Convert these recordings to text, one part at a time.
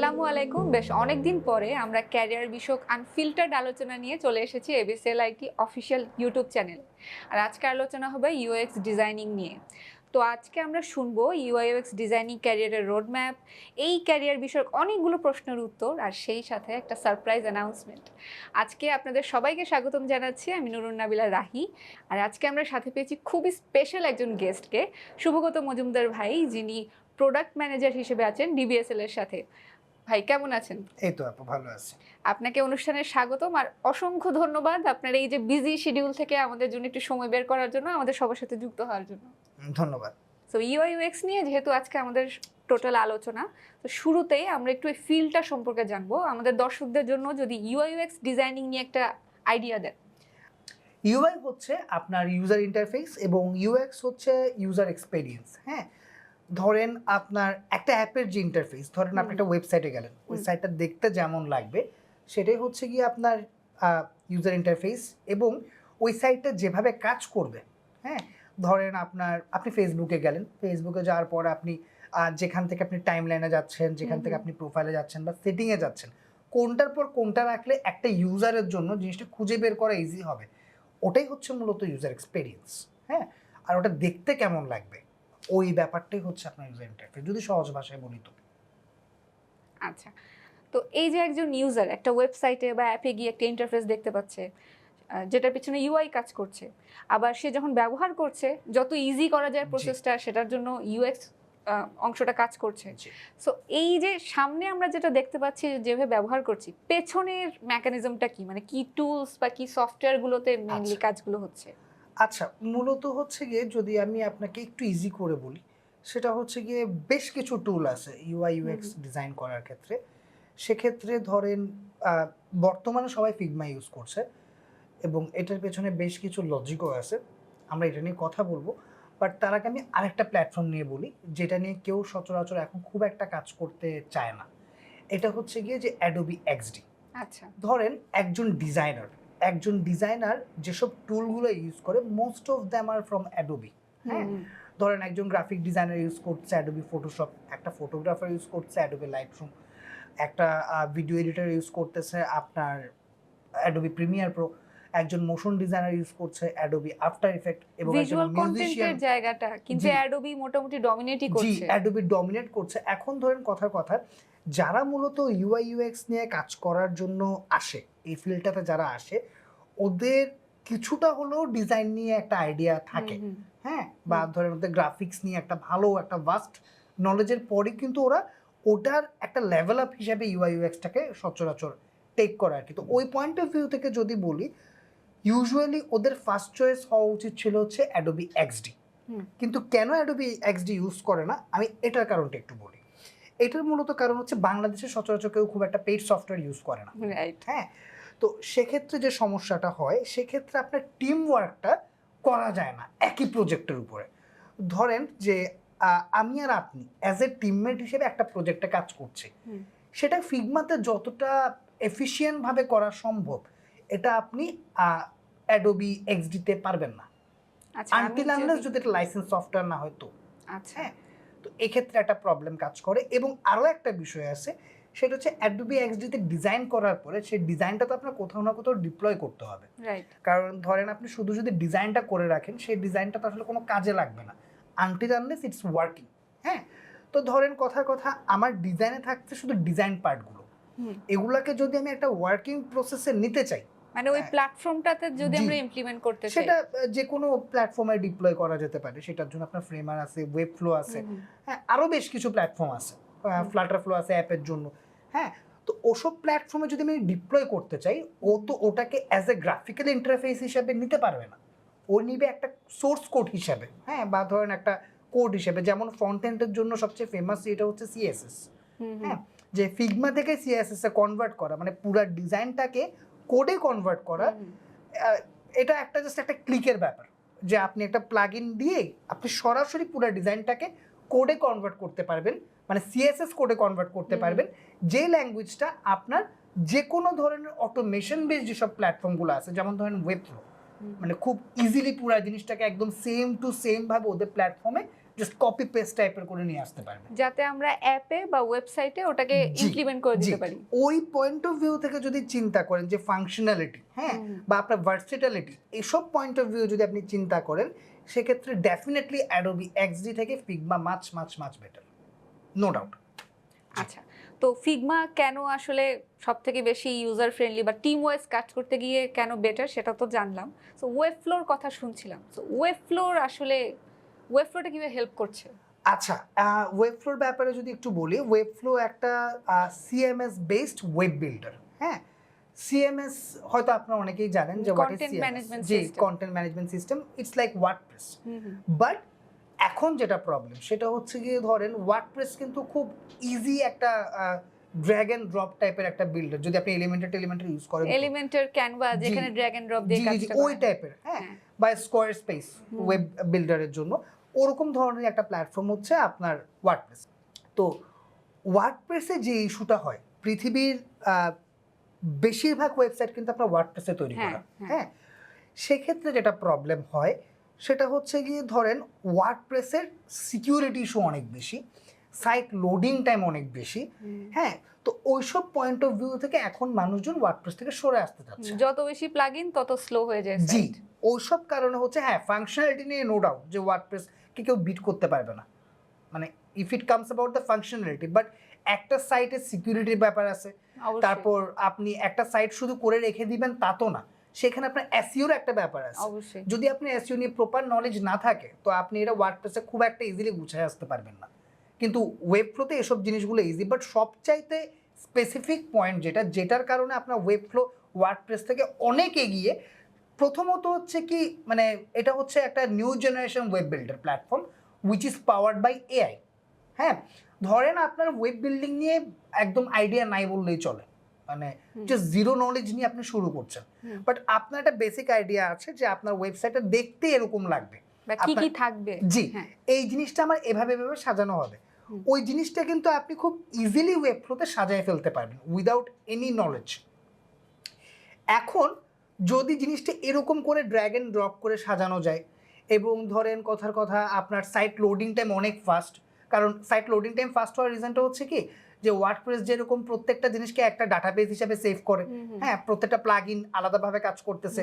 আসসালামু আলাইকুম। বেশ অনেকদিন পরে আমরা ক্যারিয়ার বিষয়ক আনফিল্টার্ড আলোচনা নিয়ে চলে এসেছি এবিসিএল আইটি অফিসিয়াল ইউটিউব চ্যানেল। আর আজকে আলোচনা হবে ইউএক্স ডিজাইনিং নিয়ে। তো আজকে আমরা শুনবো ইউআইইউএক্স ডিজাইনিং ক্যারিয়ারের রোডম্যাপ, এই ক্যারিয়ার বিষয়ক অনেকগুলো প্রশ্নের উত্তর, আর সেই সাথে একটা সারপ্রাইজ অ্যানাউন্সমেন্ট। আজকে আপনাদের সবাইকে স্বাগতম জানাচ্ছি, আমি নুরুন নাবিলা রাহি। আর আজকে আমরা সাথে পেয়েছি খুবই স্পেশাল একজন গেস্টকে, শুভগত মজুমদার ভাই, যিনি প্রোডাক্ট ম্যানেজার হিসেবে আছেন ডিবিএসএল এর সাথে। ভাই কেমন আছেন? এই তো আপু ভালো আছি। আপনাকে অনুষ্ঠানে স্বাগতম, আর অসংখ্য ধন্যবাদ আপনার এই যে বিজি শিডিউল থেকে আমাদের জন্য একটু সময় বের করার জন্য, আমাদের সবার সাথে যুক্ত হওয়ার জন্য। ধন্যবাদ। সো ইউআই ইউএক্স নিয়ে যেহেতু আজকে আমাদের টোটাল আলোচনা, তো শুরুতেই আমরা একটু এই ফিল্ডটা সম্পর্কে জানবো। আমাদের দর্শকদের জন্য যদি ইউআই ইউএক্স ডিজাইনিং নিয়ে একটা আইডিয়া দেন। ইউআই হচ্ছে আপনার ইউজার ইন্টারফেস এবং ইউএক্স হচ্ছে ইউজার এক্সপেরিয়েন্স। হ্যাঁ, ধরেন আপনার একটা অ্যাপের যে ইন্টারফেস, ধরেন আপনি একটা ওয়েবসাইটে গেলেন, ওই সাইটটা দেখতে যেমন লাগবে সেটাই হচ্ছে গিয়ে আপনার ইউজার ইন্টারফেস, এবং ওই সাইটটা যেভাবে কাজ করবে। হ্যাঁ, ধরেন আপনি ফেসবুকে গেলেন, ফেসবুকে যাওয়ার পর আপনি যেখান থেকে আপনি টাইম লাইনে যাচ্ছেন, যেখান থেকে আপনি প্রোফাইলে যাচ্ছেন বা সেটিংয়ে যাচ্ছেন, কোনটার পর কোনটা রাখলে একটা ইউজারের জন্য জিনিসটা খুঁজে বের করা ইজি হবে, ওটাই হচ্ছে মূলত ইউজার এক্সপেরিয়েন্স। হ্যাঁ, আর ওটা দেখতে কেমন লাগবে, ওই ব্যাপারটাই হচ্ছে আপনার ইউজার ইন্টারফেস, যদি সহজ ভাষায় বলি তো। আচ্ছা, তো এই যে একজন ইউজার একটা ওয়েবসাইটে বা অ্যাপে গিয়ে একটা ইন্টারফেস দেখতে পাচ্ছে, যেটার পিছনে ইউআই কাজ করছে, আবার সে যখন ব্যবহার করছে, যত ইজি করা যায় প্রসেসটা, সেটার জন্য ইউএক্স অংশটা কাজ করছে। সো এই যে সামনে আমরা যেটা দেখতে পাচ্ছি, যেভাবে ব্যবহার করছি, পেছনের মেকানিজমটা কি, মানে কি টুলস বা কি সফটওয়্যারগুলোতে মেইনলি কাজগুলো হচ্ছে? আচ্ছা, মূলত হচ্ছে গিয়ে যদি আমি আপনাকে একটু ইজি করে বলি, সেটা হচ্ছে গিয়ে বেশ কিছু টুল আছে ইউআই ইউএক্স ডিজাইন করার ক্ষেত্রে। সেক্ষেত্রে ধরেন বর্তমানে সবাই ফিগমা ইউজ করছে এবং এটার পেছনে বেশ কিছু লজিকও আছে, আমরা এটা নিয়ে কথা বলবো। বাট তার আগে আমি আরেকটা প্ল্যাটফর্ম নিয়ে বলি, যেটা নিয়ে কেউ সচরাচর এখন খুব একটা কাজ করতে চায় না। এটা হচ্ছে গিয়ে যে অ্যাডোবি এক্সডি। আচ্ছা, ধরেন একজন ডিজাইনার যেসব টুলগুলো ইউজ করে, most of them are from Adobe. হ্যাঁ, ধরেন একজন গ্রাফিক ডিজাইনার ইউজ করছে অ্যাডোবি ফটোশপ, একটা ফটোগ্রাফার ইউজ করছে অ্যাডোবি লাইটরুম, একটা ভিডিও এডিটর ইউজ করতেছে আপনার অ্যাডোবি প্রিমিয়ার প্রো, একজন মোশন ডিজাইনার ইউজ করছে অ্যাডোবি আফটার ইফেক্ট, এবং একজন ভিজুয়াল মিউজিশিয়ান। কন্টেন্টের জায়গাটা কিন্তু অ্যাডোবি মোটামুটি ডমিনেটই জি, করছে। অ্যাডোবি ডমিনেট করছে এখন। ধরেন কথার কথা, যারা মূলত ইউআই ইউএক্স নিয়ে কাজ করার জন্য আসে, এই ফিল্ডটাতে যারা আসে, ওদের কিছুটা হলেও ডিজাইন নিয়ে একটা আইডিয়া থাকে। হ্যাঁ, বা ধরেন ওদের গ্রাফিক্স নিয়ে একটা ভালো একটা ভাস্ট নলেজের পরে কিন্তু ওরা ওটার একটা লেভেল আপ হিসাবে ইউআই ইউএক্সটাকে সচরাচর টেক করে আর কি। তো ওই পয়েন্ট অফ ভিউ থেকে যদি বলি, ইউজুয়ালি ওদের ফার্স্ট চয়েস হওয়া উচিত ছিল হচ্ছে অ্যাডোবি এক্সডি। কিন্তু কেন অ্যাডোবি এক্সডি ইউজ করে না, আমি এটার কারণটা একটু বলি। এটার মূলত কারণ হচ্ছে বাংলাদেশে সচরাচর কেউ খুব একটা পেইড সফটওয়্যার ইউজ করে না। রাইট। হ্যাঁ, তো সেক্ষেত্রে যে সমস্যাটা হয়, সেক্ষেত্রে আপনার টিম ওয়ার্কটা করা যায় না একই প্রজেক্টের উপরে। ধরেন যে আমি আর আপনি অ্যাজ এ টিমমেট হিসেবে একটা প্রজেক্টে কাজ করছি, সেটা ফিগমাতে যতটা এফিশিয়েন্টভাবে করা সম্ভব, এটা আপনি অ্যাডোবি এক্সডিতে পারবেন না, আনটিল আনলেস যদি এটা লাইসেন্স সফটওয়্যার না হয় তো। আচ্ছা, হ্যাঁ, তো এক্ষেত্রে একটা প্রবলেম কাজ করে। এবং আরও একটা বিষয় আছে, সেটা হচ্ছে অ্যাডোবি এক্সডিতে ডিজাইন করার পরে সেই ডিজাইনটা তো আপনার কোথাও না কোথাও ডিপ্লয় করতে হবে। রাইট। কারণ ধরেন আপনি শুধু যদি ডিজাইনটা করে রাখেন, সেই ডিজাইনটা তো আসলে কোনো কাজে লাগবে না আনটিল আনলেস ইটস ওয়ার্কিং। হ্যাঁ, তো ধরেন কথার কথা, আমার ডিজাইনে থাকছে শুধু ডিজাইন পার্টগুলো, এগুলাকে যদি আমি একটা ওয়ার্কিং প্রসেসে নিতে চাই, মানে ওই প্ল্যাটফর্মটাতে যদি আমরা ইমপ্লিমেন্ট করতে চাই, সেটা যে কোনো প্ল্যাটফর্মে ডিপ্লয় করা যেতে পারে। সেটার জন্য আপনার ফ্রেমার আছে, ওয়েব ফ্লো আছে, হ্যাঁ, আরও বেশ কিছু প্ল্যাটফর্ম আছে, ফ্লাটার ফ্লো আছে অ্যাপের জন্য। হ্যাঁ, তো ওসব প্ল্যাটফর্মে যদি আমি ডিপ্লয় করতে চাই, ও তো ওটাকে অ্যাজ এ গ্রাফিক্যাল ইন্টারফেস হিসাবে নিতে পারবে না, ও নিবে একটা সোর্স কোড হিসাবে। হ্যাঁ, বা ধরেন একটা কোড হিসেবে, যেমন ফ্রন্ট এন্ডের জন্য সবচেয়ে ফেমাস এটা হচ্ছে সিএসএস। হ্যাঁ, যে ফিগমা থেকে সিএসএস এ কনভার্ট করা, মানে পুরো ডিজাইনটাকে কোডে কনভার্ট করা, এটা একটা জাস্ট একটা ক্লিকের ব্যাপার, যে আপনি একটা প্লাগইন দিয়ে আপনি সরাসরি পুরো ডিজাইনটাকে কোডে কনভার্ট করতে পারবেন, মানে সিএসএস কোডে কনভার্ট করতে পারবেন, যে ল্যাঙ্গুয়েজটা আপনার যে কোনো ধরনের অটোমেশন বেস যেসব প্ল্যাটফর্মগুলো আছে, যেমন ধরেন ওয়েব ফ্লো, মানে খুব ইজিলি পুরো জিনিসটাকে একদম সেম টু সেম ভাবে ওদের প্ল্যাটফর্মে জাস্ট কপি পেস্ট টাইপের করে নিয়ে আসতে পারবে, যাতে আমরা অ্যাপে বা ওয়েবসাইটে ওটাকে ইমপ্লিমেন্ট করে দিতে পারি। ওই পয়েন্ট অফ ভিউ থেকে যদি চিন্তা করেন যে ফাংশনালিটি, হ্যাঁ, বা আপনার ভার্সেটালিটি, এসব পয়েন্ট অফ ভিউ যদি আপনি চিন্তা করেন, সেক্ষেত্রে ডেফিনেটলি অ্যাডোবি এক্সডি থেকে Figma much much much better, no doubt. আচ্ছা, তো ফিগমা কেন আসলে সব থেকে বেশি ইউজার ফ্রেন্ডলি বা টিম ওয়াইজ কাজ করতে গিয়ে কেন বেটার সেটা তো জানলাম। সো ওয়েব ফ্লোর কথা শুনছিলাম, সো ওয়েব ফ্লোর আসলে ওয়েব ফ্লোরটা কিভাবে হেল্প করছে? আচ্ছা, ওয়েব ফ্লোর ব্যাপারে যদি একটু বলি, ওয়েব ফ্লো একটা সিএমএস বেসড ওয়েব বিল্ডার। হ্যাঁ, সিএমএস হয়তো আপনারা অনেকেই জানেন যে what is Content management CMS, G, system. Content management system, it's like WordPress. But এখন যেটা প্রবলেম সেটা হচ্ছে গিয়ে ধরেন ওয়ার্ডপ্রেস কিন্তু খুব ইজি একটা ড্র্যাগ এন্ড ড্রপ টাইপের একটা বিল্ডার, যদি আপনি এলিমেন্টার ইউজ করেন, এলিমেন্টার, ক্যানভা, যেখানে ড্র্যাগ এন্ড ড্রপ দিয়ে কাজটা ওই টাইপের, হ্যাঁ, বা স্কোয়ার স্পেস ওয়েব বিল্ডারের জন্য ওরকম ধরনের একটা প্ল্যাটফর্ম হচ্ছে আপনার ওয়ার্ডপ্রেস। তো ওয়ার্ডপ্রেসে যে ইস্যুটা হয়, পৃথিবীর বেশিরভাগ ওয়েবসাইট কিন্তু আপনার ওয়ার্ডপ্রেসে তৈরি করা, হ্যাঁ, সেক্ষেত্রে যেটা প্রবলেম হয় সেটা হচ্ছে গিয়ে ধরেন ওয়ার্ডপ্রেসের সিকিউরিটি ইস্যু অনেক বেশি, সাইট লোডিং টাইম অনেক বেশি, হ্যাঁ। তো ওইসব পয়েন্ট অফ ভিউ থেকে এখন মানুষজন ওয়ার্ডপ্রেস থেকে সরে আসতে চাচ্ছে। যত বেশি প্লাগইন তত স্লো হয়ে যায় জি, সাইট। ওইসব কারণে হচ্ছে, হ্যাঁ, ফাংশনালিটি নিয়ে নো ডাউট যে ওয়ার্ডপ্রেসকে কেউ বিট করতে পারবে না, মানে if it comes about the functionality, but একটা সাইটের সিকিউরিটির ব্যাপার আছে। তারপর আপনি একটা সাইট শুধু করে রেখে দিবেন তা তো না, সেখানে আপনার এসইওর একটা ব্যাপার আছে। অবশ্যই, যদি আপনি এসইও নিয়ে প্রপার নলেজ না থাকে তো আপনি এটা ওয়ার্ডপ্রেসে খুব একটা ইজিলি গুছিয়ে আসতে পারবেন না। কিন্তু ওয়েব ফ্লোতে এসব জিনিসগুলো ইজি, বাট সবচাইতে স্পেসিফিক পয়েন্ট যেটার কারণে আপনার ওয়েব ফ্লো ওয়ার্ডপ্রেস থেকে অনেক এগিয়ে, প্রথমত হচ্ছে কি, মানে এটা হচ্ছে একটা new generation web builder platform which is powered by AI. হ্যাঁ, ধরেন আপনার ওয়েব বিল্ডিং নিয়ে একদম আইডিয়া নাই বললেই চলে, মানে জাস্ট জিরো নলেজ নিয়ে আপনি শুরু করছেন, বাট আপনার একটা বেসিক আইডিয়া আছে যে আপনার ওয়েবসাইটটা দেখতে এরকম লাগবে, কি কি থাকবে, জি, হ্যাঁ, এই জিনিসটা আমার এভাবে সাজানো হবে, ওই জিনিসটা কিন্তু আপনি খুব ইজিলি ওয়েব ফ্লোতে সাজায় ফেলতে পারবেন উইদাউট এনি নলেজ। এখন যদি জিনিসটা এরকম করে ড্র্যাগ এন্ড ড্রপ করে সাজানো যায়, এবং ধরেন কথার কথা আপনার সাইট লোডিং টাইম অনেক ফাস্ট, কারণ সাইট লোডিং টাইম ফাস্ট হওয়ার রিজনটা হচ্ছে কি, যে ওয়ার্ডপ্রেস যেরকম প্রত্যেকটা জিনিসকে একটা ডাটাবেস হিসেবে সেভ করে, হ্যাঁ, প্রত্যেকটা প্লাগইন আলাদাভাবে কাজ করতেছে,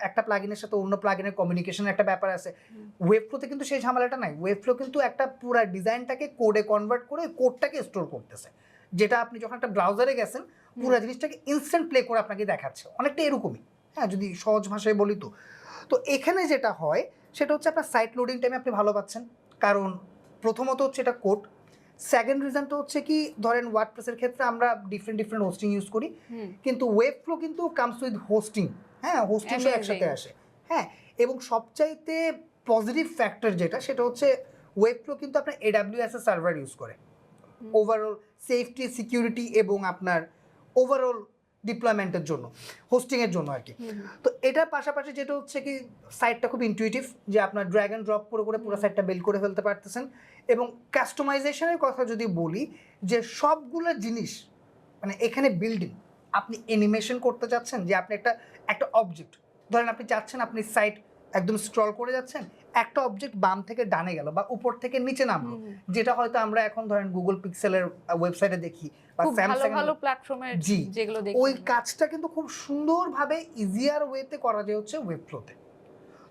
একটা প্লাগইনের সাথে অন্য প্লাগইনের কমিউনিকেশনের একটা ব্যাপার আছে। ওয়েব ফ্লোতে কিন্তু সেই ঝামেলাটা নাই, ওয়েব ফ্লো কিন্তু একটা পুরো ডিজাইনটাকে কোডে কনভার্ট করে কোডটাকে স্টোর করতেছে, যেটা আপনি যখন একটা ব্রাউজারে গেছেন পুরো জিনিসটাকে ইনস্ট্যান্ট প্লে করে আপনাকে দেখাচ্ছে, অনেকটা এরকমই, হ্যাঁ, যদি সহজ ভাষায় বলি। তো তো এখানে যেটা হয় সেটা হচ্ছে আপনার সাইট লোডিং টাইমে আপনি ভালো পাচ্ছেন, কারণ প্রথমত হচ্ছে এটা কোড, সেকেন্ড রিজনটা হচ্ছে কি, ধরেন ওয়ার্ডপ্রেসের ক্ষেত্রে আমরা ডিফারেন্ট হোস্টিং ইউজ করি, কিন্তু ওয়েব ফ্লো কিন্তু কামস উইথ হোস্টিং, হ্যাঁ, হোস্টিং একসাথে আসে, হ্যাঁ। এবং সবচাইতে পজিটিভ ফ্যাক্টর যেটা, সেটা হচ্ছে ওয়েব ফ্লো কিন্তু আপনার AWS এর সার্ভার ইউজ করে ওভারঅল সেফটি, সিকিউরিটি এবং আপনার ওভারঅল ডিপ্লয়মেন্টের জন্য, হোস্টিংয়ের জন্য আর কি। তো এটার পাশাপাশি যেটা হচ্ছে কি, সাইটটা খুব ইনটুইটিভ, যে আপনার ড্র্যাগ অ্যান্ড ড্রপ করে করে পুরো সাইটটা বিল্ড করে ফেলতে পারতেছেন। এবং কাস্টমাইজেশনের কথা যদি বলি, যে সবগুলো জিনিস, মানে এখানে বিল্ডিং, আপনি অ্যানিমেশন করতে চাচ্ছেন, যে আপনি একটা অবজেক্ট ধরেন আপনি চাচ্ছেন আপনি সাইট একদম স্ক্রল করে যাচ্ছেন, একটা অবজেক্ট বাম থেকে ডানে গেল বা উপর থেকে নিচে নামলো, যেটা হয়তো আমরা এখন ধরেন গুগল পিক্সেলের ওয়েবসাইটে দেখি বা স্যামসাং ভালো প্ল্যাটফর্মের যেগুলো দেখি, ওই কাজটা কিন্তু খুব সুন্দরভাবে ইজিয়ার ওয়েতে করা যায় হচ্ছে ওয়েব ফ্লোতে।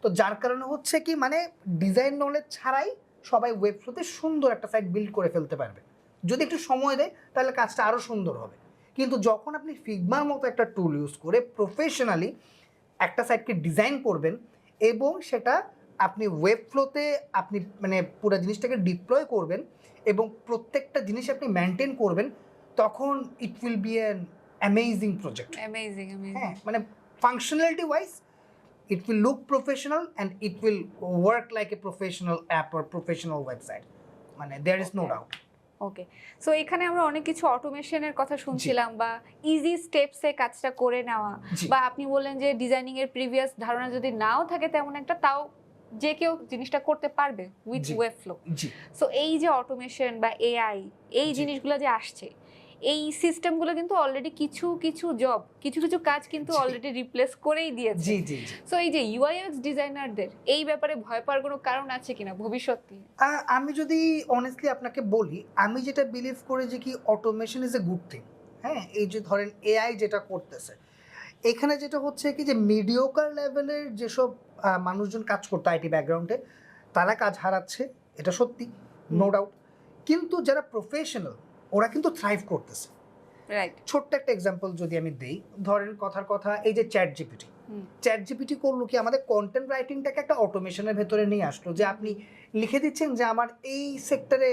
তো যার কারণে হচ্ছে কি, মানে ডিজাইন নলেজ ছাড়াই সবাই ওয়েব ফ্লোতে সুন্দর একটা সাইট বিল্ড করে ফেলতে পারবে, যদি একটু সময় দেয় তাহলে কাজটা আরও সুন্দর হবে। কিন্তু যখন আপনি ফিগমার মতো একটা টুল ইউজ করে প্রফেশনালি একটা সাইটকে ডিজাইন করবেন এবং সেটা আপনি ওয়েব ফ্লোতে আপনি মানে পুরো জিনিসটাকে ডিপ্লয় করবেন এবং প্রত্যেকটা জিনিস আপনি মেনটেন করবেন, তখন it will be an amazing project. হ্যাঁ, মানে functionality wise it will look professional and it will work like a professional app or professional website, মানে there is no doubt. Okay, so এখানে আমরা অনেক কিছু অটোমেশনের কথা শুনছিলাম, বা ইজি স্টেপসে কাজটা করে নেওয়া, বা আপনি বললেন যে ডিজাইনিং এর প্রিভিয়াস ধারণা যদি নাও থাকে তেমন একটা, তাও যে কেউ জিনিসটা করতে পারবে উইথ ওয়েব ফ্লো। সো এই যে অটোমেশন বা এআই, এই জিনিসগুলো যে আসছে, এই সিস্টেমগুলো কিন্তু অলরেডি কিছু কিছু জব কিছু কিছু কাজ কিন্তু জি। অলরেডি রিপ্লেস করেই দিয়েছে। জি জি জি সো এই যে ইউআইএক্স ডিজাইনারদের এই ব্যাপারে ভয় পাওয়ার কোনো কারণ আছে কিনা ভবিষ্যতে? আমি যদি অনেস্টলি আপনাকে বলি, আমি যেটা বিলিভ করি যে কি automation is a good thing. হ্যাঁ, এই যে ধরেন এআই যেটা করতেছে, এখানে যেটা হচ্ছে কি যে মিডিওকার লেভেলের যেসব মানুষজন কাজ করতো আইটি ব্যাকগ্রাউন্ডে, তারা কাজ হারাচ্ছে, এটা সত্যি, নো ডাউট। কিন্তু যারা প্রফেশনাল, ওরা কিন্তু থ্রাইভ করতেছে। রাইট। ছোট্ট একটা এক্সাম্পল যদি আমি দেই, ধরেন কথার কথা এই যে চ্যাট জিপিটি, চ্যাট জিপিটি করলো কি আমাদের কন্টেন্ট রাইটিংটাকে একটা অটোমেশনের ভেতরে নিয়ে আসলো, যে আপনি লিখে দিচ্ছেন যে আমার এই সেক্টরে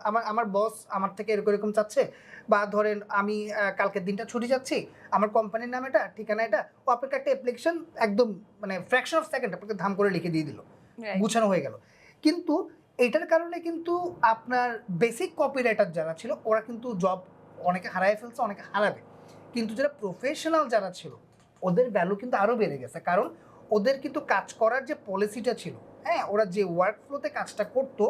আমার আমার বস আমার থেকে এরকম এরকম চাচ্ছে, বা ধরেন আমি কালকের দিনটা ছুটি যাচ্ছি, আমার কোম্পানির নাম এটা, ঠিকানা এটা, ও আপনাকে একটা অ্যাপ্লিকেশন একদম মানে ফ্র্যাকশন অফ সেকেন্ড আপনাকে ধাম করে লিখে দিয়ে দিল, গুছানো হয়ে গেল। কিন্তু এটার কারণে কিন্তু আপনার বেসিক কপিরাইটার যারা ছিল ওরা কিন্তু জব অনেকে হারায় ফেলছে, অনেকে হারাবে। কিন্তু যারা প্রফেশনাল যারা ছিল ওদের ভ্যালু কিন্তু আরও বেড়ে গেছে, কারণ ওদের কিন্তু কাজ করার যে পলিসিটা ছিল, হ্যাঁ, ওরা যে ওয়ার্ক ফ্লোতে কাজটা করতো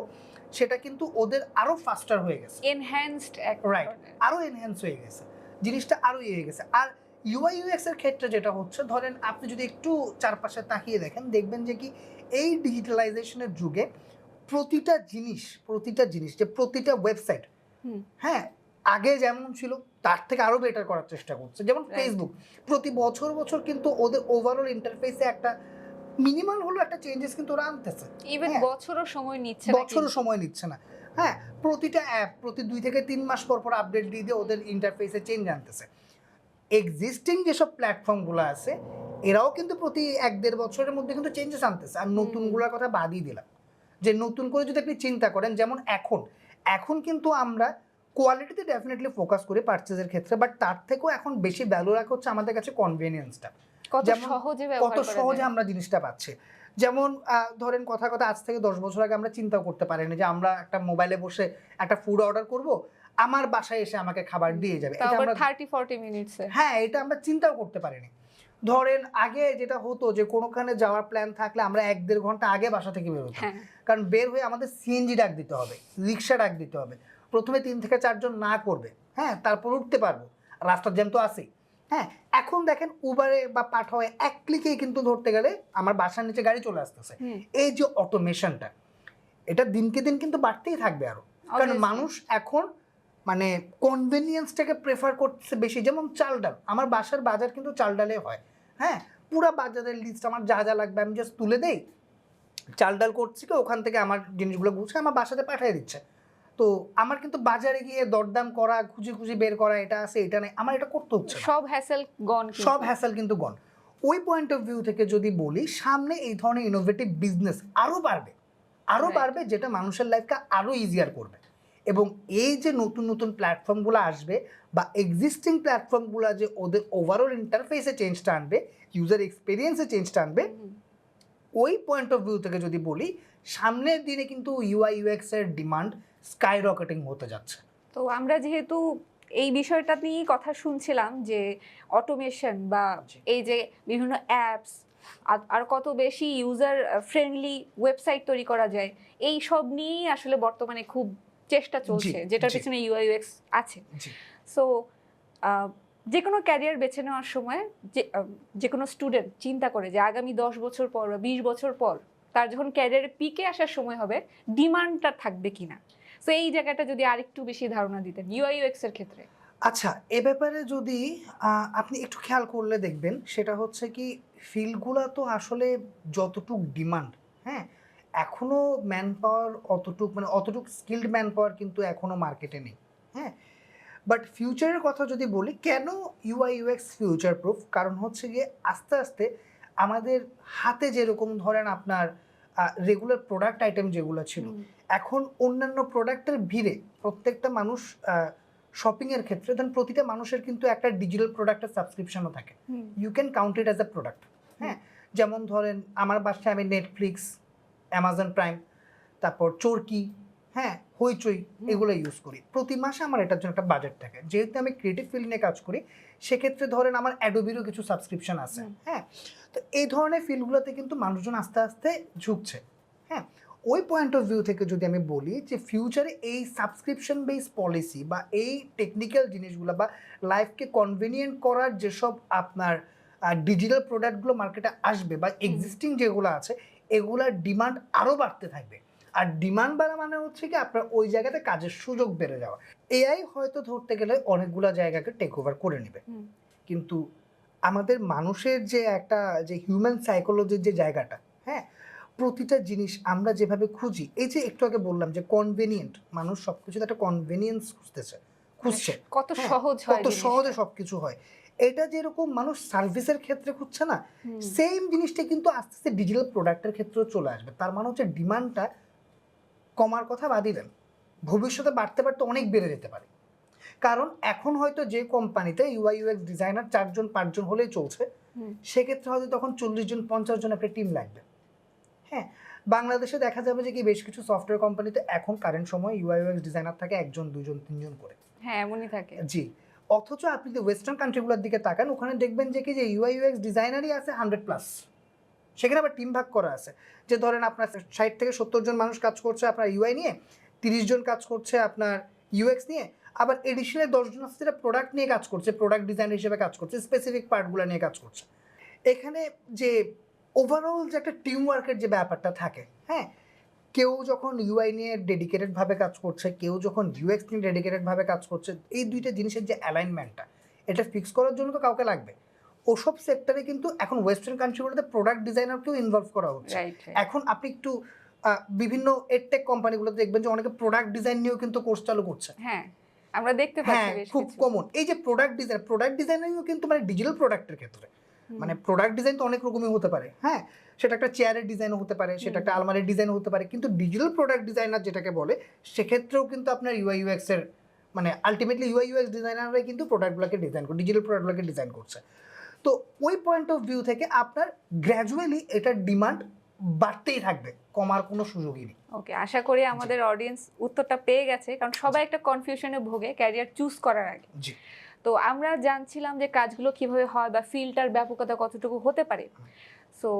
সেটা কিন্তু ওদের আরও ফাস্টার হয়ে গেছে, এনহ্যান্সড রাইট, আরও এনহ্যান্স হয়ে গেছে, জিনিসটা আরও ইয়ে হয়ে গেছে। আর ইউআই ইউএক্স এর ক্ষেত্রে যেটা হচ্ছে, ধরেন আপনি যদি একটু চারপাশে তাকিয়ে দেখেন, দেখবেন যে কি এই ডিজিটালাইজেশনের যুগে প্রতিটা জিনিস যে প্রতিটা ওয়েবসাইট, হ্যাঁ, আগে যেমন ছিল তার থেকে আরো বেটার করার চেষ্টা করছে। যেমন ফেসবুক প্রতি বছর বছর কিন্তু ওদের ওভারঅল ইন্টারফেসে একটা মিনিমাম হলো একটা চেঞ্জেস কিন্তু ওরা আনতেছে। ইভেন বছরও সময় নিচ্ছে না, বছরও সময় নিচ্ছে না। হ্যাঁ, প্রতিটা অ্যাপ প্রতি 2 থেকে 3 মাস পর পর আপডেট দিয়ে দিয়ে ওদের ইন্টারফেসে চেঞ্জ আনতেছে। এক্সিস্টিং যেসব প্ল্যাটফর্মগুলো আছে এরাও কিন্তু প্রতি 1-1.5 বছরের মধ্যে কিন্তু চেঞ্জেস আনতেছে। আর নতুনগুলোর কথা বাদই দিলাম, যে নতুন করে যদি আপনি চিন্তা করেন, যেমন এখন কিন্তু আমরা কোয়ালিটিতে ডেফিনেটলি ফোকাস করি পারচেজের ক্ষেত্রে, বাট তার থেকেও এখন বেশি ভ্যালু রাখা হচ্ছে আমাদের কাছে কনভেনিয়েন্সটা, কত সহজে আমরা জিনিসটা পাচ্ছি। যেমন ধরেন কথা আজ থেকে 10 বছর আগে আমরা চিন্তাও করতে পারিনি যে আমরা একটা মোবাইলে বসে একটা ফুড অর্ডার করব, আমার বাসায় এসে আমাকে খাবার দিয়ে যাবে, এটা আমরা 30-40 মিনিটসে, হ্যাঁ, এটা আমরা চিন্তাও করতে পারিনি। ধরেন আগে যেটা হতো যে কোনোখানে যাওয়ার প্ল্যান থাকলে আমরা 1-1.5 ঘন্টা আগে বাসা থেকে বের হতাম, কারণ বের হয়ে আমাদের সিএনজি ডাক দিতে হবে, রিক্সা ডাক দিতে হবে, প্রথমে 3 থেকে 4 জন না করবে, হ্যাঁ, তারপর উঠতে পারবো, রাস্তার জ্যাম তো আছেই। হ্যাঁ, এখন দেখেন উবারে বা পাঠাওয়ে এক ক্লিকেই কিন্তু ধরতে গেলে আমার বাসার নিচে গাড়ি চলে আসতেছে। এই যে অটোমেশনটা, এটা দিনকে দিন কিন্তু বাড়তেই থাকবে আরো, কারণ মানুষ এখন মানে কনভেনিয়েন্সটাকে প্রেফার করছে বেশি। যেমন চাল ডাল, আমার বাসার বাজার কিন্তু চাল ডালে হয়, হ্যাঁ, পুরো বাজারের লিস্ট আমার যা যা লাগবে আমি জাস্ট তুলে দেই, চাল ডাল করছি কি ওখান থেকে আমার জিনিসগুলো গুছিয়ে আমার বাসাতে পাঠিয়ে দিচ্ছে। তো আমার কিন্তু বাজারে গিয়ে দরদাম করা, খুঁজে খুঁজে বের করা, এটা আছে এটা নেই, আমার এটা করতে হচ্ছে, সব হ্যাসেল গন, কিন্তু গন। ওই পয়েন্ট অফ ভিউ থেকে যদি বলি, সামনে এই ধরনের ইনোভেটিভ বিজনেস আরো বাড়বে, যেটা মানুষের লাইফকে আরো ইজিয়ার করবে। এবং এই যে নতুন নতুন প্ল্যাটফর্মগুলো আসবে বা এক্সিস্টিং প্ল্যাটফর্মগুলো যে ওদের ওভারঅল ইন্টারফেসে চেঞ্জটা আনবে, ইউজার এক্সপিরিয়েন্সে চেঞ্জটা আনবে, ওই পয়েন্ট অফ ভিউ থেকে যদি বলি, সামনের দিনে কিন্তু ইউআই ইউএক্স এর ডিমান্ড স্কাই রকেটিং হতে যাচ্ছে। তো আমরা যেহেতু এই বিষয়টা নিয়েই কথা শুনছিলাম যে অটোমেশন বা এই যে বিভিন্ন অ্যাপস আর কত বেশি ইউজার ফ্রেন্ডলি ওয়েবসাইট তৈরি করা যায়, এই সব নিয়েই আসলে বর্তমানে খুব চেষ্টা চলছে, যেটার পিছনে ইউআই ইউএক্স আছে। সো যে কোনো ক্যারিয়ার বেছে নেওয়ার সময় যে কোনো স্টুডেন্ট চিন্তা করে যে আগামী 10 বছর পর বা 20 বছর পর তার যখন ক্যারিয়ারের পিকে আসার সময় হবে, ডিমান্ডটা থাকবে কিনা। সো এই জায়গাটা যদি আরেকটু বেশি ধারণা দিতেন ইউআই ইউএক্স এর ক্ষেত্রে। আচ্ছা, এ ব্যাপারে যদি আপনি একটু খেয়াল করলে দেখবেন, সেটা হচ্ছে কি ফিল্ডগুলো তো আসলে যতটুক ডিমান্ড, হ্যাঁ, এখনো ম্যান পাওয়ার অতটুক স্কিলড ম্যান পাওয়ার কিন্তু এখনো মার্কেটে নেই, হ্যাঁ। বাট ফিউচারের কথা যদি বলি, কেন ইউআই ইউএক্স ফিউচার প্রুফ, কারণ হচ্ছে গিয়ে আস্তে আস্তে আমাদের হাতে যেরকম ধরেন আপনার রেগুলার প্রোডাক্ট আইটেম যেগুলো ছিল, এখন অন্যান্য প্রোডাক্টের ভিড়ে প্রত্যেকটা মানুষ শপিংয়ের ক্ষেত্রে দেন প্রতিটা মানুষের কিন্তু একটা ডিজিটাল প্রোডাক্টের সাবস্ক্রিপশনও থাকে, you can count it as a product, হ্যাঁ। যেমন ধরেন আমার বাসায় আমি নেটফ্লিক্স, অ্যামাজন প্রাইম, তারপর চরকি, হ্যাঁ, হইচই, এগুলো ইউজ করি। প্রতি মাসে আমার এটার জন্য একটা বাজেট থাকে। যেহেতু আমি ক্রিয়েটিভ ফিল্ড নিয়ে কাজ করি, সেক্ষেত্রে ধরেন আমার অ্যাডোবিরও কিছু সাবস্ক্রিপশন আছে, হ্যাঁ। তো এই ধরনের ফিল্ডগুলোতে কিন্তু মানুষজন আস্তে আস্তে ঝুঁকছে, হ্যাঁ। ওই পয়েন্ট অফ ভিউ থেকে যদি আমি বলি যে ফিউচারে এই সাবস্ক্রিপশন বেস পলিসি বা এই টেকনিক্যাল জিনিসগুলো বা লাইফকে কনভিনিয়েন্ট করার যেসব আপনার ডিজিটাল প্রোডাক্টগুলো মার্কেটে আসবে বা এক্সিস্টিং যেগুলো আছে এগুলার ডিমান্ড আরও বাড়তে থাকবে। আর ডিমান্ড বাড়া মানে হচ্ছে কি আপনার ওই জায়গাতে কাজের সুযোগ বেড়ে যাওয়া। এআই হয়তো ধরতে গেলে অনেকগুলো জায়গাকে টেক ওভার করে নেবে, কিন্তু আমাদের মানুষের যে একটা যে হিউম্যান সাইকোলজির যে জায়গাটা, হ্যাঁ, প্রতিটা জিনিস আমরা যেভাবে খুঁজি, এই যে একটু আগে বললাম যে কনভেনিয়েন্ট, মানুষ সব কিছুতে একটা কনভেনিয়েন্স খুঁজছে কত হ্যাঁ, সহজ হয়, কত সহজে সব কিছু হয়। এটা যেরকম মানুষ সার্ভিসের ক্ষেত্রে খুঁজছে না, সেম জিনিসটা কিন্তু আস্তে আস্তে ডিজিটাল প্রোডাক্টের ক্ষেত্রেও চলে আসবে। তার মানে হচ্ছে ডিমান্ডটা কমার কথা বাদই দেন, ভবিষ্যতে বাড়তে বাড়তে অনেক বেড়ে যেতে পারে। কারণ এখন হয়তো যে কোম্পানিতে ইউআই ইউএক্স ডিজাইনার 4-5 জন হলেই চলছে, সেক্ষেত্রে হয়তো তখন 40-50 জন একটা টিম লাগবে। হ্যাঁ, বাংলাদেশে দেখা যাবে যে কি বেশ কিছু সফটওয়্যার কোম্পানিতে এখন কারেন্ট সময় ইউআই ইউএক্স ডিজাইনার থাকে 1 জন 2 জন 3 জন করে। হ্যাঁ, এমনই থাকে। জি, অথচ আপনি যদি ওয়েস্টার্ন কান্ট্রিগুলোর দিকে তাকান, ওখানে দেখবেন যে কি যে ইউআই ইউএক্স ডিজাইনারই আছে 100+। সেখানে আবার টিম ভাগ করা আছে, যে ধরেন আপনার 60-70 জন মানুষ কাজ করছে আপনার ইউআই নিয়ে, 30 জন কাজ করছে আপনার ইউএক্স নিয়ে, আবার এডিশনাল 10 জন আছে যেটা প্রোডাক্ট নিয়ে কাজ করছে, প্রোডাক্ট ডিজাইন হিসেবে কাজ করছে, স্পেসিফিক পার্টগুলো নিয়ে কাজ করছে। এখানে যে ওভারঅল যে একটা টিম ওয়ার্কের যে ব্যাপারটা থাকে, হ্যাঁ, কেউ যখন ইউআই নিয়ে ডেডিকেটেডভাবে কাজ করছে, কেউ যখন ইউএক্স নিয়ে ডেডিকেটেডভাবে কাজ করছে, এই দুইটা জিনিসের যে অ্যালাইনমেন্টটা, এটা ফিক্স করার জন্য তো কাউকে লাগবে। ওসব সেক্টরে কিন্তু এখন ওয়েস্টার্ন কান্ট্রিগুলোতে প্রোডাক্ট ডিজাইনারকেও ইনভলভ করা হচ্ছে। এখন আপনি একটু বিভিন্ন এডটেক কোম্পানিগুলোতে দেখবেন যে অনেকে প্রোডাক্ট ডিজাইন নিয়েও কিন্তু কোর্স চালু করছে। হ্যাঁ, আমরা দেখতে পাচ্ছি বেশ খুব কিছু। কমন। এই যে প্রোডাক্ট ডিজাইনিংও কিন্তু মানে ডিজিটাল প্রোডাক্টের ক্ষেত্রে, মানে প্রোডাক্ট ডিজাইন তো অনেক রকমই হতে পারে, হ্যাঁ, সেটা একটা চেয়ারের ডিজাইনও হতে পারে, সেটা একটা আলমারির ডিজাইনও হতে পারে, কিন্তু ডিজিটাল প্রোডাক্ট ডিজাইনার যেটাকে বলে, সেক্ষেত্রেও কিন্তু আপনার ইউআই ইউএক্স এর মানে আলটিমেটলি ইউআই ইউএক্স ডিজাইনাররাই কিন্তু প্রোডাক্টগুলোকে ডিজাইন করে, ডিজিটাল প্রোডাক্টগুলোকে ডিজাইন করছে। তো ওই পয়েন্ট অফ ভিউ থেকে আপনার গ্র্যাজুয়ালি এটার ডিমান্ড বাড়তেই থাকবে, কমার কোনো সুযোগই নেই। ওকে, আশা করি আমাদের অডিয়েন্স উত্তরটা পেয়ে গেছে, কারণ সবাই একটা কনফিউশনে ভোগে ক্যারিয়ার চুজ করার আগে। জি, তো আমরা জানছিলাম যে কাজগুলো কিভাবে হয় বা ফিল্ডটার ব্যাপকতা কতটুকু হতে পারে। সো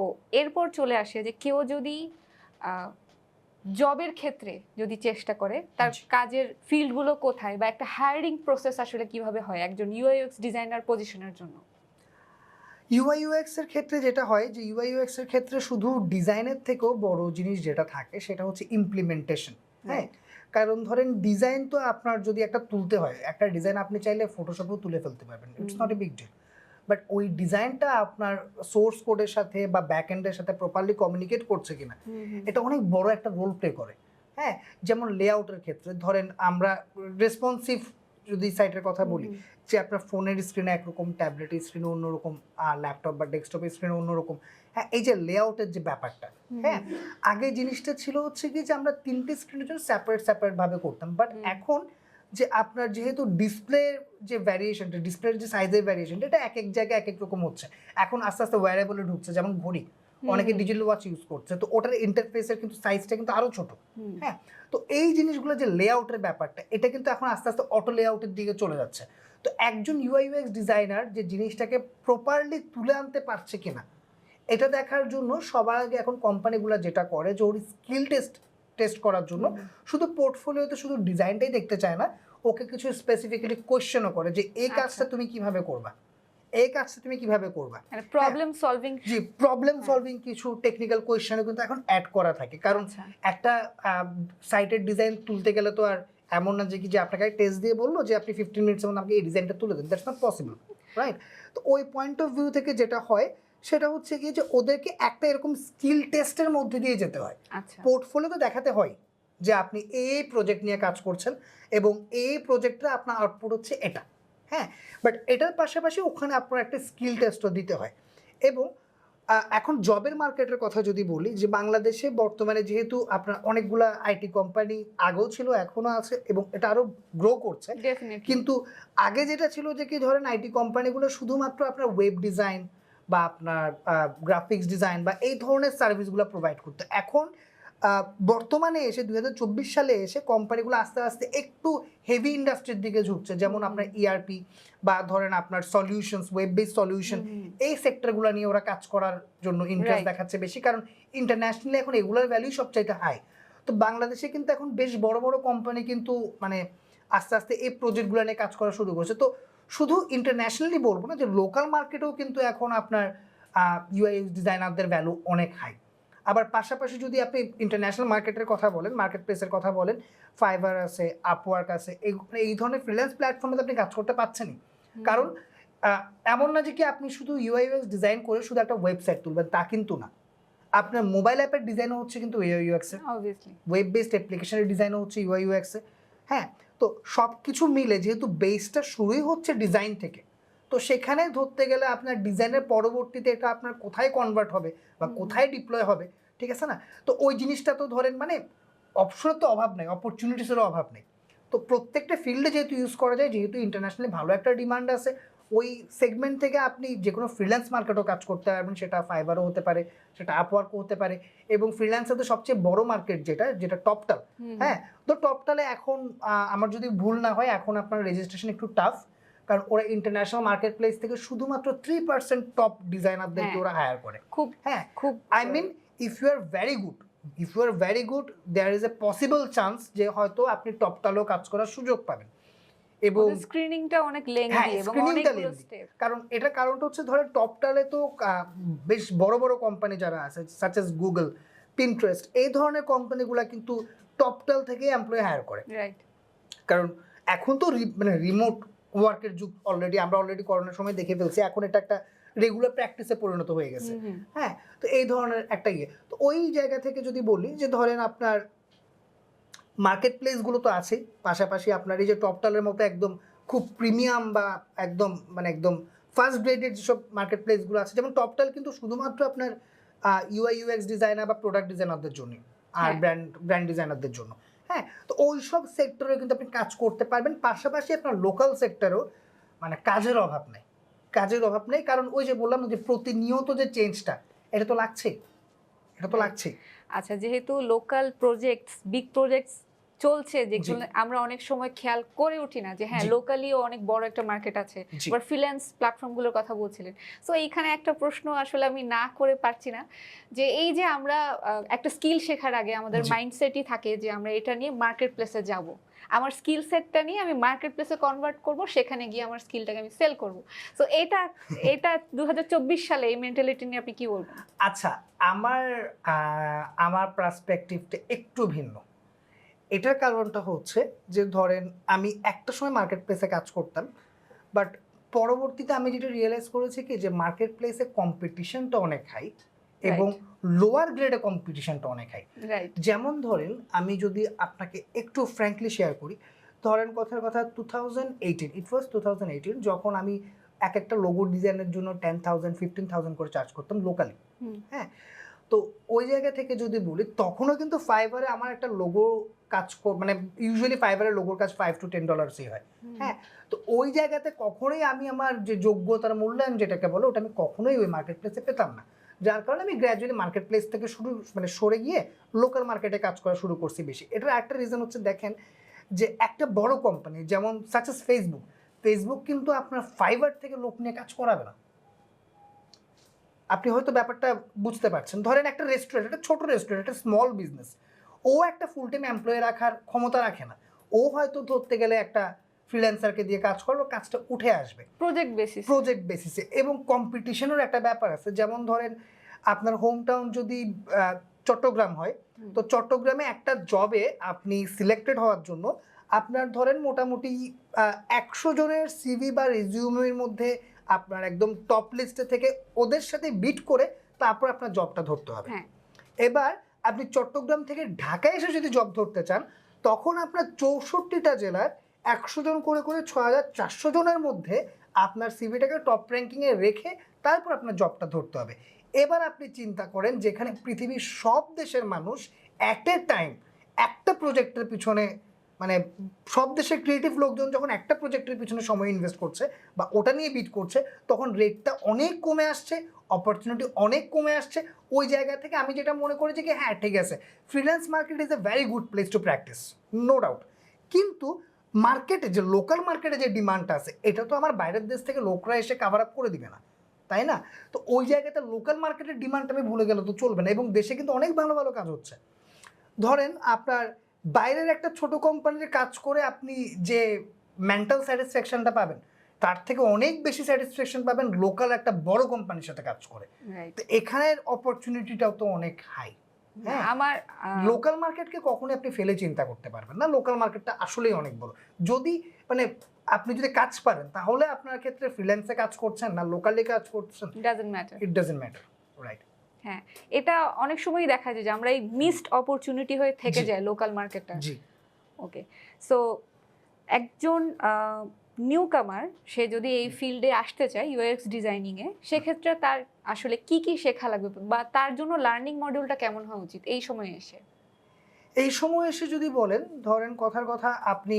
এরপর চলে আসে যে কেউ যদি জবের ক্ষেত্রে যদি চেষ্টা করে, তার কাজের ফিল্ডগুলো কোথায় বা একটা হায়ারিং প্রসেস আসলে কিভাবে হয় একজন ইউআইইউএক্স ডিজাইনার পজিশনের জন্য। ইউআই ইউএক্স এর ক্ষেত্রে যেটা হয় যে ইউআই ইউএক্স এর ক্ষেত্রে শুধু ডিজাইনের থেকেও বড় জিনিস যেটা থাকে সেটা হচ্ছে ইমপ্লিমেন্টেশন। হ্যাঁ, কারণ ধরেন ডিজাইন তো আপনার যদি একটা তুলতে হয়, একটা ডিজাইন আপনি চাইলে ফটোশপেও তুলে ফেলতে পারবেন, it's not a big deal. But ওই ডিজাইনটা আপনার সোর্স কোডের সাথে বা ব্যাক এন্ডের সাথে প্রপারলি কমিউনিকেট করছে কিনা, এটা অনেক বড় একটা রোল প্লে করে। হ্যাঁ, যেমন লেআউটের ক্ষেত্রে ধরেন আমরা রেসপন্সিভ যদি সাইটের কথা বলি, যে আপনার ফোনের স্ক্রিনে একরকম, ট্যাবলেটের স্ক্রিনে অন্যরকম, ল্যাপটপ বা ডেস্কটপের স্ক্রিনে অন্যরকম। হ্যাঁ, এই যে লেআউটের যে ব্যাপারটা, হ্যাঁ, আগে জিনিসটা ছিল হচ্ছে কি যে আমরা 3টে স্ক্রিনের জন্য সেপারেট ভাবে করতাম, বাট এখন যে আপনার যেহেতু ডিসপ্লের যে ভ্যারিয়েশনটা, ডিসপ্লের যে সাইজের ভ্যারিয়েশনটা, এটা এক এক জায়গায় এক এক রকম হচ্ছে। এখন আস্তে আস্তে ওয়্যারেবলে ঢুকছে, যেমন ঘড়ি, অনেকে ডিজিটাল ওয়াচ ইউজ করছে, তো ওটার ইন্টারফেসের কিন্তু সাইজটা কিন্তু আরো ছোট। হ্যাঁ, তো এই জিনিসগুলো যে লেআউটের ব্যাপারটা, এটা কিন্তু এখন আস্তে আস্তে অটো লেআউটের দিকে চলে যাচ্ছে। তো একজন ইউআই ইউএক্স ডিজাইনার যে জিনিসটাকে প্রপারলি তুলে আনতে পারছে কিনা, এটা দেখার জন্য সবার আগে এখন কোম্পানিগুলো যেটা করে যে ওর স্কিল টেস্ট করার জন্য শুধু পোর্টফোলিওতে শুধু ডিজাইনটাই দেখতে চায় না, ওকে কিছু স্পেসিফিক্যালি কোয়েশ্চেনও করে যে এই কাজটা তুমি কিভাবে করবা, এই কাজটা তুমি কিভাবে করবা, প্রবলেম সলভিং। জি, প্রবলেম সলভিং কিছু টেকনিক্যাল কোয়েশ্চেনও কিন্তু এখন অ্যাড করা থাকে। কারণ একটা সাইটের ডিজাইন তুলতে গেলে তো আর এমন না যে কি যে আপনাকে টেস্ট দিয়ে বললো যে আপনি 15 মিনিটসের মধ্যে আমাকে এই ডিজাইনটা তুলে দেন, দ্যাটস নট পসিবল, রাইট? তো ওই পয়েন্ট অফ ভিউ থেকে যেটা হয় সেটা হচ্ছে কি যে ওদেরকে একটা এরকম স্কিল টেস্টের মধ্যে দিয়ে যেতে হয়। পোর্টফোলিওতে দেখাতে হয় যে আপনি এই প্রজেক্ট নিয়ে কাজ করছেন এবং এই প্রজেক্টটা আপনার আউটপুট হচ্ছে এটা। হ্যাঁ, বাট এটার পাশাপাশি ওখানে আপনার একটা স্কিল টেস্টও দিতে হয়। এবং এখন জবের মার্কেটের কথা যদি বলি, যে বাংলাদেশে বর্তমানে যেহেতু আপনার অনেকগুলা আইটি কোম্পানি আগেও ছিল, এখনও আছে এবং এটা আরও গ্রো করছে, কিন্তু আগে যেটা ছিল যে কি ধরেন আইটি কোম্পানিগুলো শুধুমাত্র আপনার ওয়েব ডিজাইন বা আপনার গ্রাফিক্স ডিজাইন বা এই ধরনের সার্ভিসগুলো প্রোভাইড করতো। এখন বর্তমানে এসে 2024 সালে এসে কোম্পানিগুলো আস্তে আস্তে একটু হেভি ইন্ডাস্ট্রির দিকে ঝুঁকছে, যেমন আপনার ইআরপি বা ধরেন আপনার সলিউশনস, ওয়েব বেস সলিউশন, এই সেক্টরগুলো নিয়ে ওরা কাজ করার জন্য ইন্টারেস্ট দেখাচ্ছে বেশি, কারণ ইন্টারন্যাশনালি এখন এগুলোর ভ্যালু সবচাইতে হাই। তো বাংলাদেশে কিন্তু এখন বেশ বড় বড় কোম্পানি কিন্তু মানে আস্তে আস্তে এই প্রজেক্টগুলো নিয়ে কাজ করা শুরু করছে। তো শুধু ইন্টারন্যাশনালি বলবো না, যে লোকাল মার্কেটেও কিন্তু এখন আপনার ইউআইএক্স ডিজাইনারদের ভ্যালু অনেক হাই। আবার পাশাপাশি যদি আপনি ইন্টারন্যাশনাল মার্কেটের কথা বলেন, মার্কেট প্লেসের কথা বলেন, ফাইবার আছে, আপওয়ার্ক আছে, এই ধরনের ফ্রিল্যান্স প্ল্যাটফর্মে আপনি কাজ করতে পারছেনই। কারণ এমন না যে কি আপনি শুধু ইউআইএক্স ডিজাইন করে শুধু একটা ওয়েবসাইট তুলবেন, তা কিন্তু না। আপনার মোবাইল অ্যাপের ডিজাইনও হচ্ছে কিন্তু ইউআইএক্স এর, অবভিয়াসলি ওয়েব বেসড অ্যাপ্লিকেশনের ডিজাইনও হচ্ছে ইউআইএক্স এ। হ্যাঁ, তো সব কিছু মিলে যেহেতু বেসটা শুরুই হচ্ছে ডিজাইন থেকে, তো সেখানে ধরতে গেলে আপনার ডিজাইনের পরবর্তীতে এটা আপনার কোথায় কনভার্ট হবে বা কোথায় ডিপ্লয় হবে, ঠিক আছে না? তো ওই জিনিসটা তো ধরেন মানে অপশনের তো অভাব নেই, অপরচুনিটিসেরও অভাব নেই। তো প্রত্যেকটা ফিল্ডে যেহেতু ইউজ করা যায়, যেহেতু ইন্টারন্যাশনালি ভালো একটা ডিমান্ড আছে, ওই সেগমেন্ট থেকে আপনি যে কোনো ফ্রিল্যান্স মার্কেটও কাজ করতে পারবেন। সেটা ফাইবারও হতে পারে, সেটা আপওয়ার্কও হতে পারে। এবং ফ্রিল্যান্সের তো সবচেয়ে বড় মার্কেট যেটা টপটাল। হ্যাঁ, তো টপটালে এখন আমার যদি ভুল না হয়, এখন আপনার রেজিস্ট্রেশন একটু টাফ, কারণ ওরা ইন্টারন্যাশনাল মার্কেট প্লেস থেকে শুধুমাত্র 3% টপ ডিজাইনারদেরকে ওরা হায়ার করে। খুব হ্যাঁ, খুব I mean if you are very good there is a possible chance যে হয়তো আপনি টপটালেও কাজ করার সুযোগ পাবেন। এবং স্ক্রিনিংটা অনেক লেংথি এবং অনেকগুলো স্টেপ। কারণ কারণটা হচ্ছে ধরেন টপটালে তো বেশ বড় বড় কোম্পানি যারা আছে, সাচ এস গুগল, পিন্টারেস্ট, এই ধরনের কোম্পানিগুলো কিন্তু টপটাল থেকে এমপ্লয়ি হায়ার করে। রাইট, কারণ এখন তো মানে রিমোট ওয়ার্কের যুগ, আমরা অলরেডি করোনার সময় দেখে ফেলছি, এখন এটা একটা রেগুলার প্র্যাকটিসে পরিণত হয়ে গেছে। হ্যাঁ, তো এই ধরনের একটা তো ওই জায়গা থেকে যদি বলি যে ধরেন আপনার মার্কেট প্লেসগুলো তো আছেই, পাশাপাশি আপনার এই যে টপটালের মতো একদম খুব প্রিমিয়াম বা একদম ফার্স্ট গ্রেডেড যেসব মার্কেট প্লেসগুলো আছে, যেমন টপটাল কিন্তু শুধুমাত্র আপনার ইউআই/ইউএক্স ডিজাইনার বা প্রোডাক্ট ডিজাইনারদের জন্য আর ব্র্যান্ড ডিজাইনারদের জন্য। হ্যাঁ, তো ওই সব সেক্টরে কিন্তু আপনি কাজ করতে পারবেন। পাশাপাশি আপনার লোকাল সেক্টরেও মানে কাজের অভাব নেই, কারণ ওই যে বললাম যে প্রতিনিয়ত যে চেঞ্জটা, এটা তো লাগছে। আচ্ছা, যেহেতু লোকাল প্রজেক্টস, বিগ প্রজেক্টস চলছে, যেগুলো আমরা অনেক সময় খেয়াল করে উঠি না যে হ্যাঁ লোকালিও অনেক বড় একটা মার্কেট আছে, বা ফ্রিল্যান্স প্ল্যাটফর্মগুলোর কথা বলছিলেন। সো এইখানে একটা প্রশ্ন আসলে আমি না করে পারছি না, যে এই যে আমরা একটা স্কিল শেখার আগে আমাদের মাইন্ডসেটই থাকে যে আমরা এটা নিয়ে মার্কেট প্লেসে যাব, আমার স্কিল সেটটা নিয়ে আমি মার্কেট প্লেসে কনভার্ট করব, সেখানে গিয়ে আমার স্কিলটাকে আমি সেল করব। সো এটা 2024 সালে এই মেন্টালিটি নিয়ে আপনি কি বলবেন? আচ্ছা, আমার পার্সপেক্টিভটা একটু ভিন্ন। এটার কারণটা হচ্ছে যে ধরেন আমি একটা সময় মার্কেট প্লেসে কাজ করতাম, বাট পরবর্তীতে আমি যেটা রিয়েলাইজ করেছি কি যে মার্কেট প্লেসে কম্পিটিশনটা অনেক হাই এবং লোয়ার গ্রেডে কম্পিটিশনটা অনেক হাই। যেমন ধরেন আমি যদি আপনাকে একটু ফ্র্যাঙ্কলি শেয়ার করি, ধরেন কথার কথা 2018 যখন আমি এক একটা লোগো ডিজাইনের জন্য 10,000 15,000 করে চার্জ করতাম লোকালি। হ্যাঁ, তো ওই জায়গা থেকে যদি বলি, তখনও কিন্তু ফাইবারে আমার একটা লোগো কাজ মানে ইউজুয়ালি ফাইবারের লোগোর কাজ $5 to $10 হয়। হ্যাঁ, তো ওই জায়গাতে কখনোই আমি আমার যে যোগ্যতার মূল্যায়ন যেটাকে বলে, ওটা আমি কখনোই ওই মার্কেট প্লেসে পেতাম না। যার কারণে আমি গ্র্যাজুয়ালি মার্কেট প্লেস থেকে সরে গিয়ে লোকাল মার্কেটে কাজ করা শুরু করছি বেশি। এটার একটা রিজন হচ্ছে দেখেন যে একটা বড় কোম্পানি যেমন সাচ এস ফেসবুক কিন্তু আপনার ফাইবার থেকে লোক নিয়ে কাজ করাবে না। আপনি হয়তো ব্যাপারটা বুঝতে পারছেন। ধরেন একটা রেস্টুরেন্ট, একটা ছোট রেস্টুরেন্ট, একটা স্মল বিজনেস, ও একটা ফুল টাইম এমপ্লয়ি রাখার ক্ষমতা রাখে না। ও হয়তো ধরতে গেলে একটা ফ্রিল্যান্সারকে দিয়ে কাজ করলো, কাজটা উঠে আসবে প্রজেক্ট বেসিসে। এবং কম্পিটিশনের একটা ব্যাপার আছে। যেমন ধরেন আপনার হোম টাউন যদি চট্টগ্রাম হয়, তো চট্টগ্রামে একটা জবে আপনি সিলেক্টেড হওয়ার জন্য আপনার ধরেন মোটামুটি 100 জনের সিভি বা রেজিউমের মধ্যে আপনার একদম টপ লিস্টে থেকে ওদের সাথে বিট করে তারপর আপনার জবটা ধরতে হবে। এবার আপনি চট্টগ্রাম থেকে ঢাকায় এসে যদি জব ধরতে চান, তখন আপনার 64টা জেলার 100 জন করে 6400 জনের মধ্যে আপনার সিভিটাকে টপ র্যাঙ্কিংয়ে রেখে তারপর আপনার জবটা ধরতে হবে। এবার আপনি চিন্তা করেন, যেখানে পৃথিবীর সব দেশের মানুষ অ্যাট এ টাইম একটা প্রজেক্টের পিছনে, মানে সব দেশের ক্রিয়েটিভ লোকজন যখন একটা প্রজেক্টের পিছনে সময় ইনভেস্ট করছে বা ওটা নিয়ে বিট করছে, তখন রেটটা অনেক কমে আসছে, অপরচুনিটি অনেক কমে আসছে। ওই জায়গা থেকে আমি যেটা মনে করেছি কি হ্যাঁ ঠিক আছে, freelance market is a very good place to practice, no doubt. কিন্তু মার্কেটে যে লোকাল মার্কেটে যে ডিমান্ডটা আছে, এটা তো আমার বাইরের দেশ থেকে লোকরা এসে কাভার আপ করে দিবে না, তাই না? তো ওই জায়গাতে লোকাল মার্কেটের ডিমান্ড আমি ভুলে গেলে তো চলবে না। এবং দেশে কিন্তু অনেক ভালো ভালো কাজ হচ্ছে। ধরেন আপনার বাইরের একটা ছোট কোম্পানির কাজ করে আপনি যে মেন্টাল স্যাটিসফ্যাকশনটা পাবেন তার থেকে অনেক বেশি স্যাটিসফ্যাকশন পাবেন লোকাল একটা বড় কোম্পানির সাথে কাজ করে। রাইট। তো এখানের অপরচুনিটিটাও তো অনেক হাই। হ্যাঁ, আমার লোকাল মার্কেটকে কখনোই আপনি ফেলে চিন্তা করতে পারবেন না। লোকাল মার্কেটটা আসলেই অনেক বড়। যদি মানে আপনি যদি কাজ পারেন তাহলে আপনার ক্ষেত্রে ফ্রিল্যান্সে কাজ করছেন না লোকালি কাজ করছেন, doesn't matter. It doesn't matter, right? হ্যাঁ, এটা অনেক সময় দেখা যায় যে আমরা এই মিসড অপরচুনিটি হয়ে থেকে জি। যায় লোকাল মার্কেটটা। জি। ওকে, সো একজন নিউ কামার সে যদি এই ফিল্ডে আসতে চায় ইউএক্স ডিজাইনিং এ, সেক্ষেত্রে তার আসলে কি কি শেখা লাগবে বা তার জন্য লার্নিং মডিউলটা কেমন হওয়া উচিত এই সময়ে এসে? এই সময় এসে যদি বলেন, ধরেন কথার কথা আপনি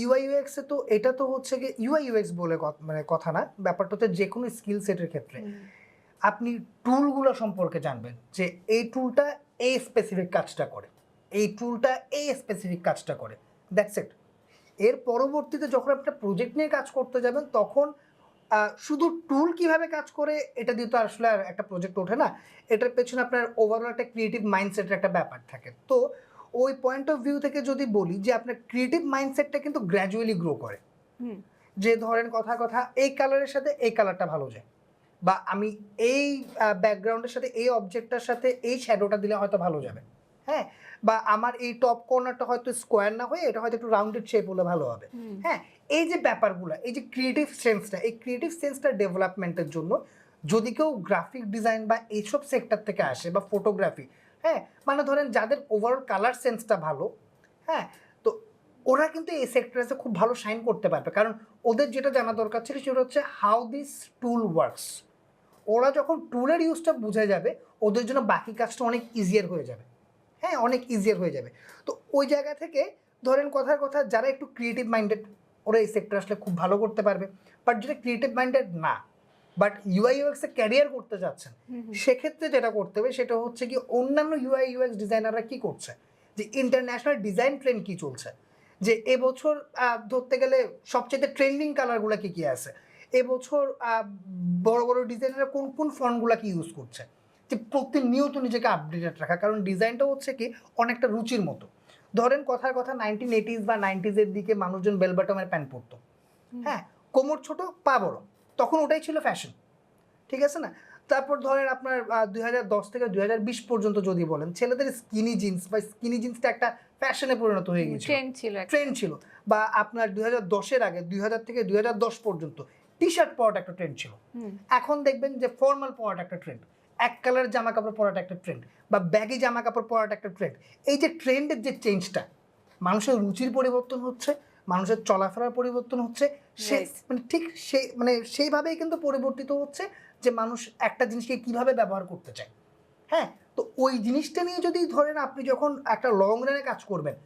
ইউআই ইউএক্স এ তো এটা তো হচ্ছে গিয়ে ইউআই ইউএক্স বলে মানে কথা না, ব্যাপারটা হচ্ছে যে কোনো স্কিল সেটের ক্ষেত্রে আপনি টুলগুলো সম্পর্কে জানবেন যে এই টুলটা এই স্পেসিফিক কাজটা করে, এই টুলটা এই স্পেসিফিক কাজটা করে, দ্যাটস ইট। এর পরবর্তীতে যখন আপনি প্রজেক্ট নিয়ে কাজ করতে যাবেন তখন শুধু টুল কিভাবে কাজ করে এটা দিয়ে তো আসলে আর একটা প্রজেক্ট ওঠে না। এটার পেছনে আপনার ওভারঅল একটা ক্রিয়েটিভ মাইন্ডসেটের একটা ব্যাপার থাকে। তো ওই পয়েন্ট অফ ভিউ থেকে যদি বলি যে আপনার ক্রিয়েটিভ মাইন্ডসেটটা কিন্তু গ্র্যাজুয়ালি গ্রো করে। যে ধরেন কথা এই কালারের সাথে এই কালারটা ভালো যায়, বা আমি এই ব্যাকগ্রাউন্ডের সাথে এই অবজেক্টটার সাথে এই শ্যাডোটা দিলে হয়তো ভালো যাবে। হ্যাঁ, বা আমার এই টপ কর্নারটা হয়তো স্কোয়ার না হয়ে এটা হয়তো একটু রাউন্ডেড শেপ হলে ভালো হবে। হ্যাঁ, এই যে ব্যাপারগুলো, এই যে ক্রিয়েটিভ সেন্সটা, এই ক্রিয়েটিভ সেন্সটা ডেভেলপমেন্টের জন্য যদি কেউ গ্রাফিক ডিজাইন বা এইসব সেক্টর থেকে আসে বা ফটোগ্রাফি, হ্যাঁ মানে ধরেন যাদের ওভারঅল কালার সেন্সটা ভালো, হ্যাঁ তো ওরা কিন্তু এই সেক্টরে খুব ভালো শাইন করতে পারবে। কারণ ওদের যেটা জানা দরকার ছিল সেটা হচ্ছে হাউ দিস টুল ওয়ার্কস। ওরা যখন টুলের ইউজটা বুঝে যাবে ওদের জন্য বাকি কাজটা অনেক ইজিয়ার হয়ে যাবে। হ্যাঁ, অনেক ইজিয়ার হয়ে যাবে। তো ওই জায়গা থেকে ধরেন কথার কথা যারা একটু ক্রিয়েটিভ মাইন্ডেড ওরা এই সেক্টর আসলে খুব ভালো করতে পারবে। বাট যেটা ক্রিয়েটিভ মাইন্ডেড না বাট ইউআই ইউএক্স এ ক্যারিয়ার করতে যাচ্ছেন, সেক্ষেত্রে যেটা করতে হবে সেটা হচ্ছে কি অন্যান্য ইউআই ইউএক্স ডিজাইনাররা কি করছে, যে ইন্টারন্যাশনাল ডিজাইন ট্রেন্ড কি চলছে, যে এবছর ধরতে গেলে সবচেয়ে ট্রেন্ডিং কালারগুলো কি কি আছে, এবছর বড় বড় ডিজাইনাররা কোন কোন ফন্টগুলো কি ইউজ করছে, যে প্রতিনিয়ত নিজেকে আপডেটেড রাখা। কারণ ডিজাইনটা হচ্ছে কি অনেকটা রুচির মতো। ধরেন কথার কথা 1980s বা 90s দিকে মানুষজন বেল বটমের প্যান্ট পরতো, হ্যাঁ কোমর ছোট পা বড়, তখন ওটাই ছিল ফ্যাশন, ঠিক আছে না? তারপর ধরেন আপনার 2010 থেকে 2020 পর্যন্ত যদি বলেন ছেলেদের স্কিনি জিন্স বা স্কিনি জিন্সটা একটা ফ্যাশনে পরিণত হয়ে গেছে, ট্রেন্ড ছিল। বা আপনার 2010-এর আগে 2000 থেকে 2010 পর্যন্ত টি শার্ট পরাটা একটা ট্রেন্ড ছিল। এখন দেখবেন যে ফর্মাল পরাটা একটা ট্রেন্ড, এক কালার জামা কাপড় পরাটা একটা ট্রেন্ড, বা ব্যাগি জামা কাপড় পরাটা একটা ট্রেন্ড। এই যে ট্রেন্ডের যে চেঞ্জটা, মানুষের রুচির পরিবর্তন হচ্ছে, মানুষের চলাফেরার পরিবর্তন হচ্ছে, সে মানে ঠিক সেই মানে সেইভাবেই কিন্তু পরিবর্তিত হচ্ছে যে মানুষ একটা জিনিসকে কিভাবে ব্যবহার করতে চায়। হ্যাঁ, তো ওই জিনিসটা নিয়ে যদি ধরেন আপনি যখন একটা লং রানে কাজ করবেন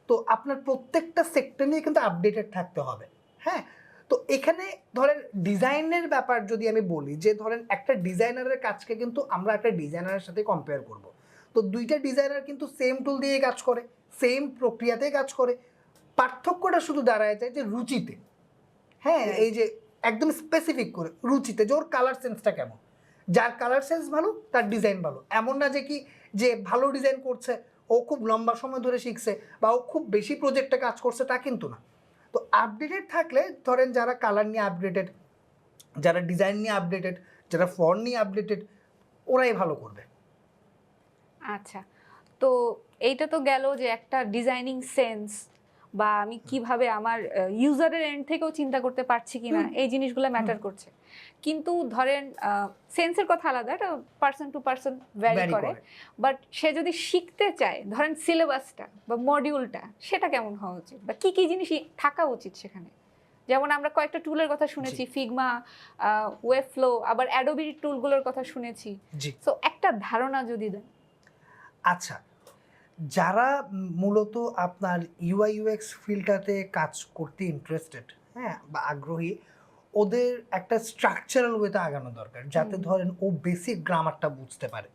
তো আপনার প্রত্যেকটা সেক্টর নিয়ে কিন্তু আপডেটেড থাকতে হবে। হ্যাঁ, তো এখানে ধরেন ডিজাইনের ব্যাপার যদি আমি বলি, যে ধরেন একটা ডিজাইনারের কাজকে কিন্তু আমরা একটা ডিজাইনারের সাথে কম্পেয়ার করব। তো দুইটা ডিজাইনার কিন্তু সেম টুল দিয়ে কাজ করে, সেম প্রক্রিয়াতে কাজ করে, পার্থক্যটা শুধু দাঁড়ায় যায় যে রুচিতে। হ্যাঁ, এই যে একদম স্পেসিফিক করে রুচিতে, যে ওর কালার সেন্সটা কেমন। যার কালার সেন্স ভালো তার ডিজাইন ভালো, এমন না যে কি যে ভালো ডিজাইন করছে ও খুব লম্বা সময় ধরে শিখছে বা ও খুব বেশি প্রজেক্টে কাজ করছে, তা কিন্তু না। তো আপডেটেড থাকলে ধরেন যারা কালার নিয়ে আপডেটেড, যারা ডিজাইন নিয়ে আপডেটেড, যারা ফন্ট নিয়ে আপডেটেড, ওরাই ভালো করবে। আচ্ছা, তো এইটা তো গেল যে একটা ডিজাইনিং সেন্স বা আমি কিভাবে আমার ইউজারের এন্ড থেকেও চিন্তা করতে পারছি কিনা এই জিনিসগুলো ম্যাটার করছে। কিন্তু ধরেন সেন্সের কথা আলাদা, এটা পার্সন টু পার্সন ভ্যারি করে। বাট সে যদি শিখতে চায়, ধরেন সিলেবাসটা বা মডিউলটা সেটা কেমন হওয়া উচিত বা কি কি জিনিস থাকা উচিত সেখানে? যেমন আমরা কয়েকটা টুলের কথা শুনেছি, ফিগমা, ওয়েবফ্লো, আবার অ্যাডোবি টুলগুলোর কথা শুনেছি। সো একটা ধারণা যদি দেন। আচ্ছা, যারা মূলত আপনার ইউআই ইউএক্স ফিল্ডটাতে কাজ করতে ইন্টারেস্টেড, হ্যাঁ বা আগ্রহী, ওদের একটা স্ট্রাকচারাল ওয়েতে আগানো দরকার, যাতে ধরেন ও বেসিক গ্রামারটা বুঝতে পারে।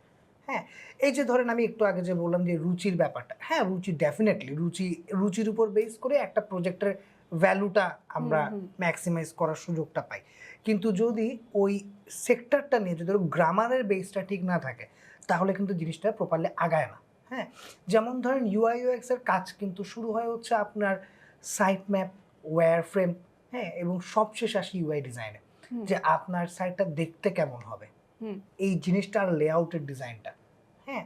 হ্যাঁ, এই যে ধরেন আমি একটু আগে যে বললাম যে রুচির ব্যাপারটা, হ্যাঁ রুচি ডেফিনেটলি রুচির উপর বেস করে একটা প্রজেক্টের ভ্যালুটা আমরা ম্যাক্সিমাইজ করার সুযোগটা পাই। কিন্তু যদি ওই সেক্টরটা নিয়ে যদি গ্রামারের বেসটা ঠিক না থাকে তাহলে কিন্তু জিনিসটা প্রপারলি আগায় না। হ্যাঁ, যেমন ধরেন ইউআই ইউএক্স এর কাজ কিন্তু শুরু হয় হচ্ছে আপনার সাইট ম্যাপ, ওয়্যার ফ্রেম, হ্যাঁ, এবং সবশেষ আসে ইউআই ডিজাইনে, যে আপনার সাইটটা দেখতে কেমন হবে, এই জিনিসটার লেআউটের ডিজাইনটা, হ্যাঁ,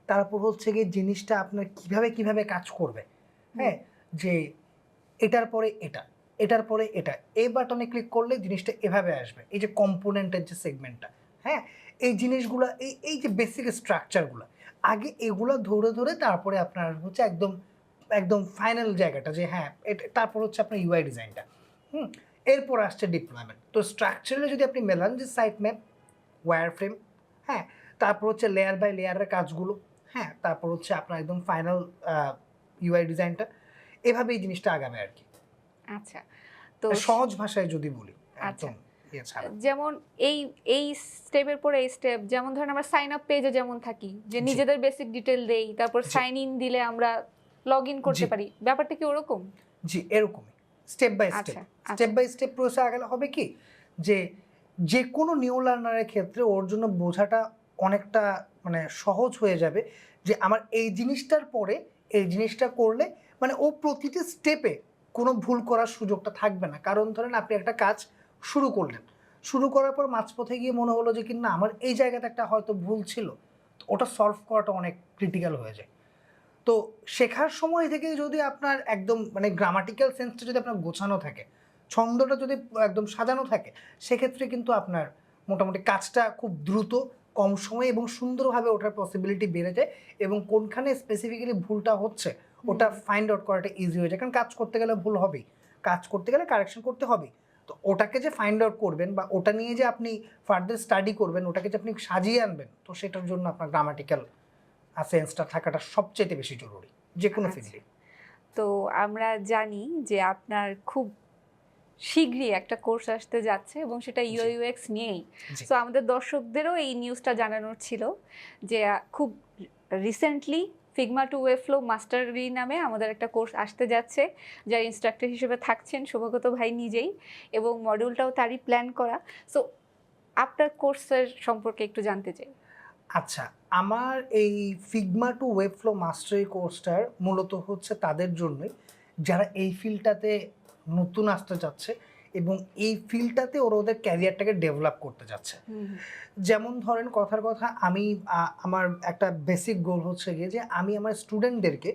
তারপর হচ্ছে গিয়ে জিনিসটা আপনার কিভাবে কিভাবে কাজ করবে, হ্যাঁ, যে এটার পরে এটা, এটার পরে এটা, এই বাটনে ক্লিক করলে জিনিসটা এভাবে আসবে, এই যে কম্পোনেন্টের যে সেগমেন্টটা, হ্যাঁ, এই জিনিসগুলো, এই যে বেসিক স্ট্রাকচারগুলো, আগে এগুলো ধরে ধরে তারপরে আপনার হচ্ছে একদম একদম ফাইনাল জায়গাটা, যে হ্যাঁ তারপর হচ্ছে আপনার ইউআই ডিজাইনটা, এরপর আসছে ডিপ্লয়মেন্ট। তো স্ট্রাকচারে যদি আপনি মেলান যে সাইট ম্যাপ, ওয়্যার ফ্রেম, হ্যাঁ, তারপর হচ্ছে লেয়ার বাই লেয়ারের কাজগুলো, হ্যাঁ, তারপর হচ্ছে আপনার একদম ফাইনাল ইউআই ডিজাইনটা, এভাবে এই জিনিসটা আগাবে আর কি। আচ্ছা, তো সহজ ভাষায় যদি বলি, আচ্ছা, একদম ছাড়া। যেমন এই এই স্টেপের পর এই স্টেপ, যেমন ধরেন আমরা সাইন আপ পেজে যেমন থাকি, যে জি। নিজেদের বেসিক ডিটেল দেই, তারপর জি। সাইন ইন দিলে আমরা লগ ইন করতে জি। পারি, ব্যাপারটা কি ওরকম? জি, এরকমই স্টেপ বাই স্টেপ, আচ্ছা, স্টেপ বাই স্টেপ প্রসেস আগালে হবে কি, যে যে কোনো নিউ লার্নারের ক্ষেত্রে ওর জন্য বোঝাটা অনেকটা মানে সহজ হয়ে যাবে, যে আমার এই জিনিসটার পরে এই জিনিসটা করলে মানে ও প্রতিটি স্টেপে কোনো ভুল করার সুযোগটা থাকবে না। কারণ ধরেন আপনি একটা কাজ শুরু করলেন, শুরু করার পর মাঝপথে গিয়ে মনে হলো যে কি না আমার এই জায়গাতে একটা হয়তো ভুল ছিল, তো ওটা সলভ করাটা অনেক ক্রিটিক্যাল হয়ে যায়। তো শেখার সময় থেকে যদি আপনার একদম মানে গ্রামাটিক্যাল সেন্সটা যদি আপনার গোছানো থাকে, ছন্দটা যদি একদম সাজানো থাকে, সেক্ষেত্রে কিন্তু আপনার মোটামুটি কাজটা খুব দ্রুত, কম সময়ে এবং সুন্দরভাবে ওঠার পসিবিলিটি বেড়ে যায়, এবং কোনখানে স্পেসিফিক্যালি ভুলটা হচ্ছে ওটা ফাইন্ড আউট করাটা ইজি হয়ে যায়। কারণ কাজ করতে গেলে ভুল হবেই, কাজ করতে গেলে কারেকশন করতে হবেই। তো ওটাকে যে ফাইন্ড আউট করবেন বা ওটা নিয়ে যে আপনি ফার্দার স্টাডি করবেন, ওটাকে যে আপনি সাজিয়ে আনবেন, তো সেটার জন্য আপনার গ্রামাটিক্যাল সেন্সটা থাকাটা সবচেয়ে বেশি জরুরি যে কোনো ফিল্ডে। তো আমরা জানি যে আপনার খুব শীঘ্রই একটা কোর্স আসতে যাচ্ছে এবং সেটা ইউআই ইউএক্স নিয়েই। তো আমাদের দর্শকদেরও এই নিউজটা জানানোর ছিল যে খুব রিসেন্টলি ফিগমা টু ওয়েবফ্লো মাস্টারি নামে আমাদের একটা কোর্স আসতে যাচ্ছে, যার ইনস্ট্রাক্টর হিসেবে থাকছেন শুভগত ভাই নিজেই, এবং মডিউলটাও তারই প্ল্যান করা। সো আপনার কোর্সের সম্পর্কে একটু জানতে চাই। আচ্ছা, আমার এই ফিগমা টু ওয়েবফ্লো মাস্টারি কোর্সটার মূলত হচ্ছে তাদের জন্যই যারা এই ফিল্ডটাতে নতুন আসতে যাচ্ছে এবং এই ফিল্ডটাতে ওরা ওদের ক্যারিয়ারটাকে ডেভেলপ করতে যাচ্ছে। যেমন ধরেন কথার কথা, আমি আমার একটা বেসিক গোল হচ্ছে গিয়ে যে আমি আমার স্টুডেন্টদেরকে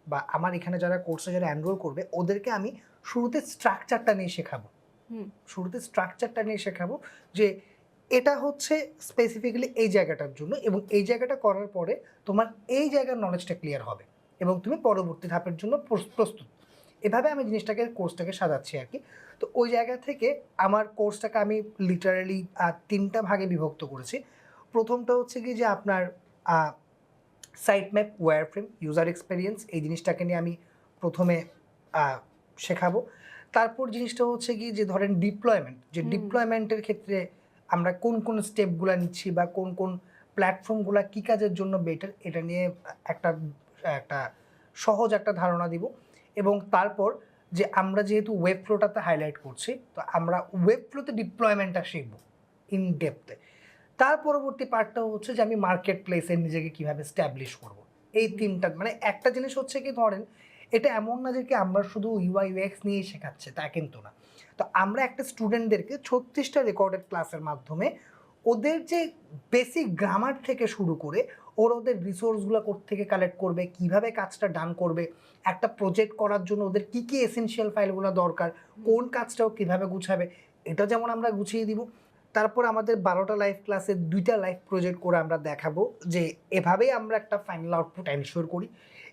বা আমার এখানে যারা কোর্সে যারা এনরোল করবে ওদেরকে আমি শুরুতে স্ট্রাকচারটা নিয়ে শেখাবো। যে এটা হচ্ছে স্পেসিফিক্যালি এই জায়গাটার জন্য, এবং এই জায়গাটা করার পরে তোমার এই জায়গার নলেজটা ক্লিয়ার হবে এবং তুমি পরবর্তী ধাপের জন্য প্রস্তুত। এভাবে আমি কোর্সটাকে সাজাচ্ছি আর কি। তো ওই জায়গা থেকে আমার কোর্সটাকে আমি লিটারালি 3টা ভাগে বিভক্ত করেছি। প্রথমটা হচ্ছে কি যে আপনার site map, wireframe, user experience, এই জিনিসটাকে নিয়ে আমি প্রথমে শেখাবো। তারপর জিনিসটা হচ্ছে কি যে ধরেন ডিপ্লয়মেন্ট, যে ডিপ্লয়মেন্টের ক্ষেত্রে আমরা কোন কোন স্টেপগুলো নিচ্ছি বা কোন কোন প্ল্যাটফর্মগুলো কী কাজের জন্য বেটার, এটা নিয়ে একটা একটা সহজ একটা ধারণা দিব। এবং তারপর যে আমরা যেহেতু ওয়েব ফ্লোটাতে হাইলাইট করছি, তো আমরা ওয়েব ফ্লোতে ডিপ্লয়মেন্টটা শিখবো ইন ডেপথে। তার পরবর্তী পার্টটা হচ্ছে যে আমি মার্কেট প্লেসে নিজেকে কীভাবে স্ট্যাবলিশ করব। এই 3টা মানে একটা জিনিস হচ্ছে কি ধরেন এটা এমন না যে কি আমরা শুধু ইউআই ইউএক্স নিয়েই শেখাচ্ছে, তা কিন্তু না। তো আমরা একটা স্টুডেন্টদেরকে 36টা রেকর্ডেড ক্লাসের মাধ্যমে ওদের যে বেসিক গ্রামার থেকে শুরু করে ওদের রিসোর্সগুলো কোত্থেকে কালেক্ট করবে, কিভাবে কাজটা ডান করবে, একটা প্রজেক্ট করার জন্য ওদের কী কী এসেনশিয়াল ফাইলগুলো দরকার, কোন কাজটাও কীভাবে গুছাবে, এটা যেমন আমরা গুছিয়ে দিব। তারপর আমাদের 12টা লাইভ ক্লাসে 2টা লাইভ প্রজেক্ট করে আমরা দেখাবো যে এভাবেই আমরা একটা ফাইনাল আউটপুট এনশিওর করি।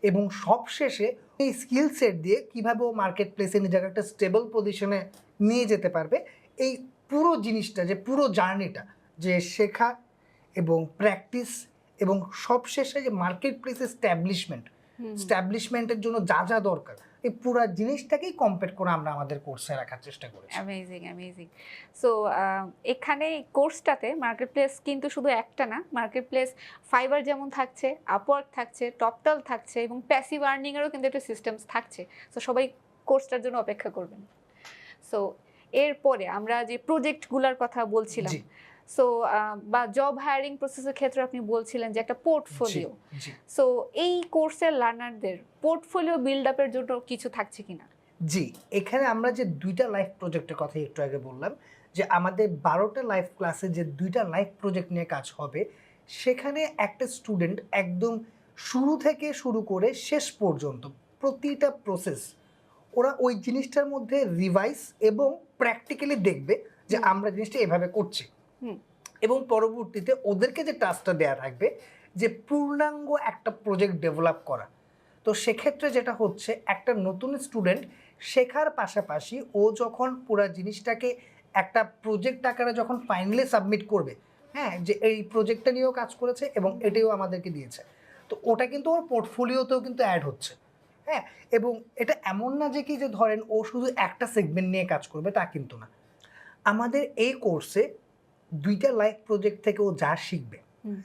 এবং সবশেষে এই স্কিল সেট দিয়ে কীভাবে ও মার্কেট প্লেসে নিজেকে একটা স্টেবল পজিশনে নিয়ে যেতে পারবে, এই পুরো জিনিসটা, যে পুরো জার্নিটা, যে শেখা এবং প্র্যাকটিস এবং সবশেষে যে মার্কেট প্লেস স্ট্যাবলিশমেন্টের জন্য যা যা দরকার, এই পুরো জিনিসটাকেই কমপ্লিট করে আমরা আমাদের কোর্সে রাখার চেষ্টা করেছি। অ্যামেজিং। সো এখানে কোর্সটাতে মার্কেট প্লেস কিন্তু শুধু একটা না, মার্কেট প্লেস ফাইবার যেমন থাকছে, আপওয়ার্ক থাকছে, টপটাল থাকছে, এবং প্যাসিভ আর্নিংয়েরও কিন্তু একটা সিস্টেমস থাকছে। সো সবাই কোর্সটার জন্য অপেক্ষা করবেন। সো এরপরে আমরা যে প্রজেক্টগুলোর কথা বলছিলাম, সো বা জব হায়ারিং প্রসেসের ক্ষেত্রে আপনি বলছিলেন যে একটা পোর্টফোলিও, জি সো এই কোর্সের লার্নারদের পোর্টফোলিও বিল্ড আপের জন্য কিছু থাকছে কিনা? জি এখানে আমরা যে 2টা লাইভ প্রজেক্টের কথা একটু আগে বললাম, যে আমাদের 12টা লাইভ ক্লাসে যে 2টা লাইভ প্রজেক্ট নিয়ে কাজ হবে, সেখানে একটা স্টুডেন্ট একদম শুরু থেকে শুরু করে শেষ পর্যন্ত প্রতিটা প্রসেস ওরা ওই জিনিসটার মধ্যে রিভাইজ এবং প্র্যাকটিক্যালি দেখবে যে আমরা জিনিসটা এভাবে করছি। হুম। এবং পরবর্তীতে ওদেরকে যে টাস্কটা দেওয়া থাকবে যে পূর্ণাঙ্গ একটা প্রজেক্ট ডেভেলপ করা। তো সেক্ষেত্রে যেটা হচ্ছে, একটা নতুন স্টুডেন্ট শেখার পাশাপাশি ও যখন পুরো জিনিসটাকে একটা প্রজেক্ট আকারে যখন ফাইনালি সাবমিট করবে, হ্যাঁ, যে এই প্রজেক্টটা নিয়েও কাজ করেছে এবং এটাও আমাদেরকে দিয়েছে, তো ওটা কিন্তু ওর পোর্টফোলিওতেও কিন্তু অ্যাড হচ্ছে। হ্যাঁ, এবং এটা এমন না যে কি যে ধরেন ও শুধু একটা সেগমেন্ট নিয়ে কাজ করবে, তা কিন্তু না। আমাদের এই কোর্সে 2টা লাইভ প্রজেক্ট থেকে ও যা শিখবে,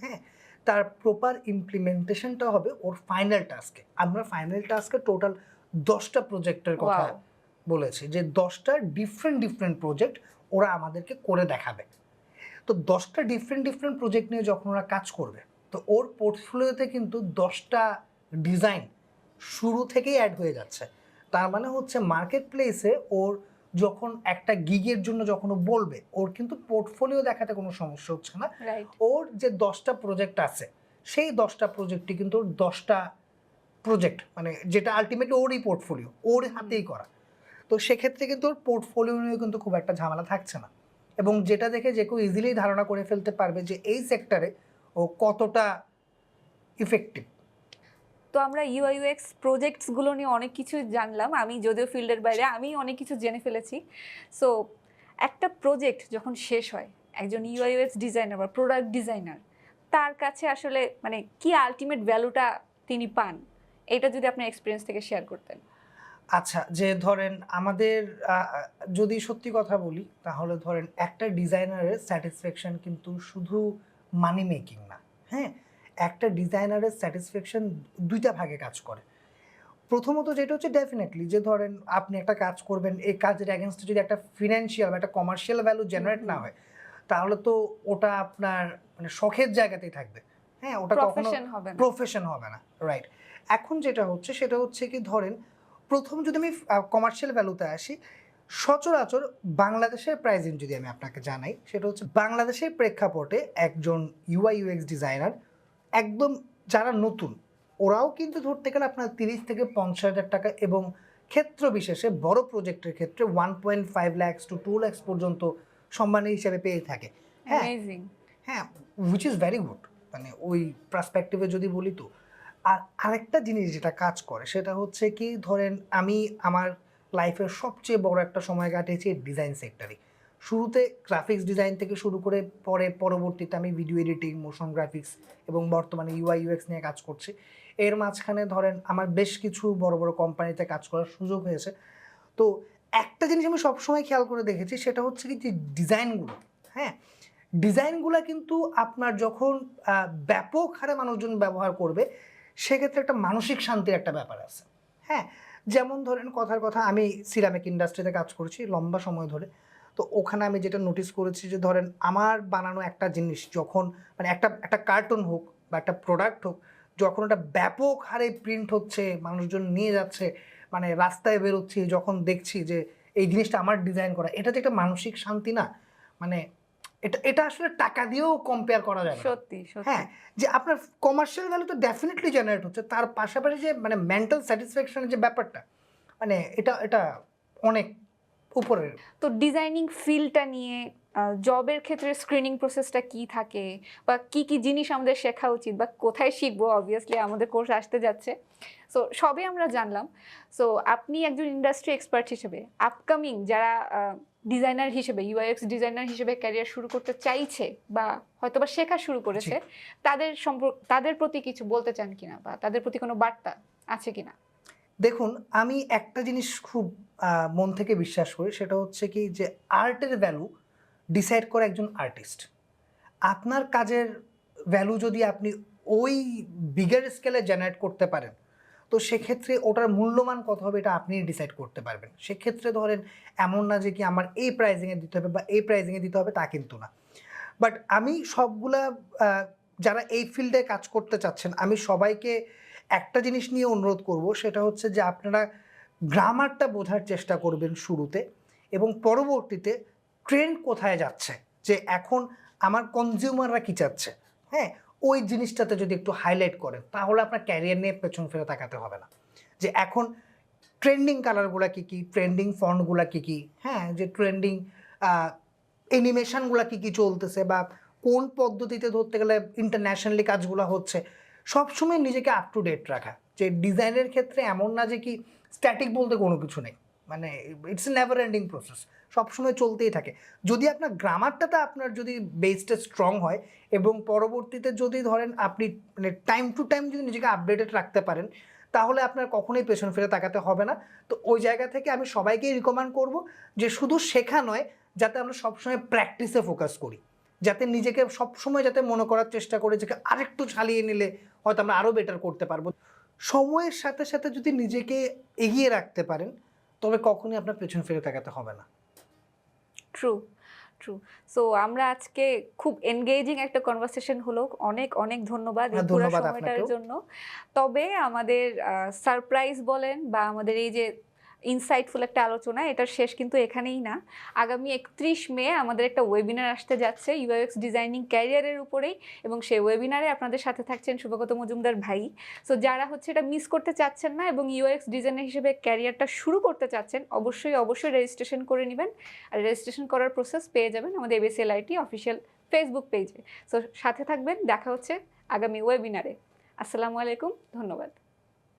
হ্যাঁ, তার প্রপার ইমপ্লিমেন্টেশনটা হবে ওর ফাইনাল টাস্কে। আমরা ফাইনাল টাস্কে টোটাল 10টা প্রজেক্টের কথা Wow. বলেছি, যে 10টা ডিফারেন্ট প্রজেক্ট ওরা আমাদেরকে করে দেখাবে। তো 10টা ডিফারেন্ট প্রজেক্ট নিয়ে যখন ওরা কাজ করবে, তো ওর পোর্টফোলিওতে কিন্তু 10টা ডিজাইন শুরু থেকেই অ্যাড হয়ে যাচ্ছে। তার মানে হচ্ছে মার্কেট প্লেসে ওর যখন একটা গিগের জন্য যখন ও বলবে, ওর কিন্তু পোর্টফোলিও দেখাতে কোনো সমস্যা হচ্ছে না। রাইট। ওর যে 10টা প্রজেক্ট আছে, সেই 10টা প্রজেক্টই কিন্তু ওর 10টা প্রজেক্ট, মানে যেটা আলটিমেটলি ওরই পোর্টফোলিও, ওর হাতেই করা। তো সেক্ষেত্রে কিন্তু ওর পোর্টফোলিও নিয়ে কিন্তু খুব একটা ঝামেলা থাকছে না, এবং যেটা দেখে যে কেউ ইজিলি ধারণা করে ফেলতে পারবে যে এই সেক্টরে ও কতটা ইফেক্টিভ। তো আমরা ইউআই ইউএক্স প্রজেক্টস গুলো নিয়ে অনেক কিছু জানলাম, আমি যদিও ফিল্ডের বাইরে, আমি অনেক কিছু জেনে ফেলেছি। সো একটা প্রজেক্ট যখন শেষ হয়, একজন ইউআই ইউএক্স ডিজাইনার বা প্রোডাক্ট ডিজাইনার তার কাছে আসলে মানে কি আলটিমেট ভ্যালুটা তিনি পান, এটা যদি আপনার এক্সপিরিয়েন্স থেকে শেয়ার করতেন। আচ্ছা, যে ধরেন আমাদের যদি সত্যি কথা বলি, তাহলে ধরেন একটা ডিজাইনারের স্যাটিসফ্যাকশন কিন্তু শুধু মানি মেকিং না। হ্যাঁ, একটা ডিজাইনারের স্যাটিসফ্যাকশন 2টা ভাগে কাজ করে। প্রথমত যেটা হচ্ছে ডেফিনেটলি যে ধরেন আপনি একটা কাজ করবেন, এই কাজের অ্যাগেনস্টে যদি একটা ফিনান্সিয়াল বা একটা কমার্শিয়াল ভ্যালু জেনারেট না হয়, তাহলে তো ওটা আপনার মানে শখের জায়গাতেই থাকবে। হ্যাঁ, ওটা কখনো প্রফেশন হবে না। প্রফেশন হবে না। রাইট। এখন যেটা হচ্ছে সেটা হচ্ছে কি ধরেন, প্রথম যদি আমি কমার্শিয়াল ভ্যালুতে আসি, সচরাচর বাংলাদেশের প্রাইজিং যদি আমি আপনাকে জানাই, সেটা হচ্ছে বাংলাদেশের প্রেক্ষাপটে একজন ইউআই ইউএক্স ডিজাইনার একদম যারা নতুন, ওরাও কিন্তু ধরতে গেলে আপনার 30 থেকে 50,000 টাকা, এবং ক্ষেত্র বিশেষে বড় প্রজেক্টের ক্ষেত্রে 1.5 lakhs to 2 lakhs পর্যন্ত সম্মানী হিসেবে পেয়ে থাকে। হ্যাঁ, অ্যামেজিং। হ্যাঁ, হুইচ ইজ ভেরি গুড, মানে ওই পার্সপেক্টিভে যদি বলি তো। আর আরেকটা জিনিস যেটা কাজ করে সেটা হচ্ছে কি ধরেন, আমি আমার লাইফের সবচেয়ে বড় একটা সময় কাটিয়েছি ডিজাইন সেক্টরে। শুরুতে গ্রাফিক্স ডিজাইন থেকে শুরু করে পরবর্তীতে আমি ভিডিও এডিটিং, মোশন গ্রাফিক্স এবং বর্তমানে ইউআই ইউএক্স নিয়ে কাজ করছি। এর মাঝখানে ধরেন আমার বেশ কিছু বড় বড় কোম্পানিতে কাজ করার সুযোগ হয়েছে। তো একটা জিনিস আমি সবসময় খেয়াল করে দেখেছি, সেটা হচ্ছে কি যে ডিজাইনগুলো, হ্যাঁ, ডিজাইনগুলো কিন্তু আপনার যখন ব্যাপক হারে মানুষজন ব্যবহার করবে, সেক্ষেত্রে একটা মানসিক শান্তির একটা ব্যাপার আছে। হ্যাঁ, যেমন ধরেন কথার কথা, আমি সিরামিক ইন্ডাস্ট্রিতে কাজ করছি লম্বা সময় ধরে। তো ওখানে আমি যেটা নোটিস করেছি যে ধরেন আমার বানানো একটা জিনিস যখন মানে একটা একটা কার্টুন হোক বা একটা প্রোডাক্ট হোক, যখন ওটা ব্যাপক হারে প্রিন্ট হচ্ছে, মানুষজন নিয়ে যাচ্ছে, মানে রাস্তায় বেরোচ্ছি, যখন দেখছি যে এই জিনিসটা আমার ডিজাইন করা, এটা যে একটা মানসিক শান্তি না, মানে এটা এটা আসলে টাকা দিয়েও কম্পেয়ার করা যাবে না। সত্যি সত্যি। হ্যাঁ, যে আপনার কমার্শিয়াল ভ্যালু তো ডেফিনেটলি জেনারেট হচ্ছে, তার পাশাপাশি যে মানে মেন্টাল স্যাটিসফ্যাকশনের যে ব্যাপারটা, মানে এটা এটা অনেক উপরের। তো ডিজাইনিং ফিল্ডটা নিয়ে জবের ক্ষেত্রে স্ক্রিনিং প্রসেসটা কি থাকে, বা কি কি জিনিস আমাদের শেখা উচিত, বা কোথায় শিখবো, অবভিয়াসলি আমাদের কোর্স আসতে যাচ্ছে। সো সবই আমরা জানলাম। সো আপনি একজন ইন্ডাস্ট্রি এক্সপার্ট হিসেবে আপকামিং যারা ডিজাইনার হিসেবে, ইউআইএক্স ডিজাইনার হিসেবে ক্যারিয়ার শুরু করতে চাইছে বা হয়তোবা শেখা শুরু করেছে, তাদের প্রতি কিছু বলতে চান কিনা, বা তাদের প্রতি কোনো বার্তা আছে কিনা? দেখুন, আমি একটা জিনিস খুব মন থেকে বিশ্বাস করি, সেটা হচ্ছে কি যে আর্টের ভ্যালু ডিসাইড করে একজন আর্টিস্ট। আপনার কাজের ভ্যালু যদি আপনি ওই বিগার স্কেলে জেনারেট করতে পারেন, তো সেক্ষেত্রে ওটার মূল্যমান কত হবে এটা আপনি ডিসাইড করতে পারবেন। সেক্ষেত্রে ধরেন এমন না যে কি আমার এই প্রাইজিংয়ে দিতে হবে বা এই প্রাইজিংয়ে দিতে হবে, তা কিন্তু না। বাট আমি সবগুলা যারা এই ফিল্ডে কাজ করতে চাচ্ছেন আমি সবাইকে একটা জিনিস নিয়ে অনুরোধ করব, সেটা হচ্ছে যে আপনারা গ্রামারটা বোঝার চেষ্টা করবেন শুরুতে, এবং পরবর্তীতে ট্রেন্ড কোথায় যাচ্ছে, যে এখন আমার কনজিউমাররা কী চাচ্ছে, হ্যাঁ ওই জিনিসটাতে যদি একটু হাইলাইট করেন তাহলে আপনার ক্যারিয়ার নিয়ে পেছন ফিরে তাকাতে হবে না। যে এখন ট্রেন্ডিং কালারগুলো কী কী, ট্রেন্ডিং ফন্টগুলো কী কী, হ্যাঁ যে ট্রেন্ডিং অ্যানিমেশনগুলো কী কী চলতেছে, বা কোন পদ্ধতিতে ধরতে গেলে ইন্টারন্যাশনালি কাজগুলো হচ্ছে, সবসময় নিজেকে আপ টু ডেট রাখা। যে ডিজাইনের ক্ষেত্রে এমন না যে কি স্ট্যাটিক বলতে কোনো কিছু নেই, মানে it's a never ending process, সবসময় চলতেই থাকে। যদি আপনার গ্রামারটাতে আপনার যদি বেসটা স্ট্রং হয় এবং পরবর্তীতে যদি ধরেন আপনি মানে টাইম টু টাইম যদি নিজেকে আপডেটেড রাখতে পারেন, তাহলে আপনার কখনোই পেছন ফিরে তাকাতে হবে না। তো ওই জায়গা থেকে আমি সবাইকেই রিকমেন্ড করব যে শুধু শেখা নয়, যাতে আমরা সবসময় প্র্যাকটিসে ফোকাস করি, যাতে নিজেকে সবসময় যাতে মনে করার চেষ্টা করি যে আরেকটু ছালিয়ে নিলে হয়তো আমরা আরও বেটার করতে পারবো। সময়ের সাথে সাথে যদি নিজেকে এগিয়ে রাখতে পারেন তবে কখনোই আপনার পেছন ফিরে তাকাতে হবে না। True true. সো আমরা আজকে খুব এনগেজিং একটা কনভারসেশন হলো। অনেক অনেক ধন্যবাদ এই পুরো ধন্যবাদ সময়টার আপনাকেও। জন্য। তবে আমাদের সারপ্রাইজ বলেন বা আমাদের এই যে ইনসাইটফুল একটা আলোচনা, এটার শেষ কিন্তু এখানেই না। আগামী 31 মে আমাদের একটা ওয়েবিনার আসতে যাচ্ছে ইউএক্স ডিজাইনিং ক্যারিয়ারের উপরেই, এবং সেই ওয়েবিনারে আপনাদের সাথে থাকছেন শুভগত মজুমদার ভাই। সো যারা হচ্ছে এটা মিস করতে চাচ্ছেন না এবং ইউএক্স ডিজাইনার হিসেবে ক্যারিয়ারটা শুরু করতে চাচ্ছেন, অবশ্যই অবশ্যই রেজিস্ট্রেশন করে নেবেন। আর রেজিস্ট্রেশন করার প্রসেস পেয়ে যাবেন আমাদের এবিসিএলআইটি অফিসিয়াল ফেসবুক পেজে। সো সাথে থাকবেন, দেখা হচ্ছে আগামী ওয়েবিনারে। আসসালামু আলাইকুম, ধন্যবাদ।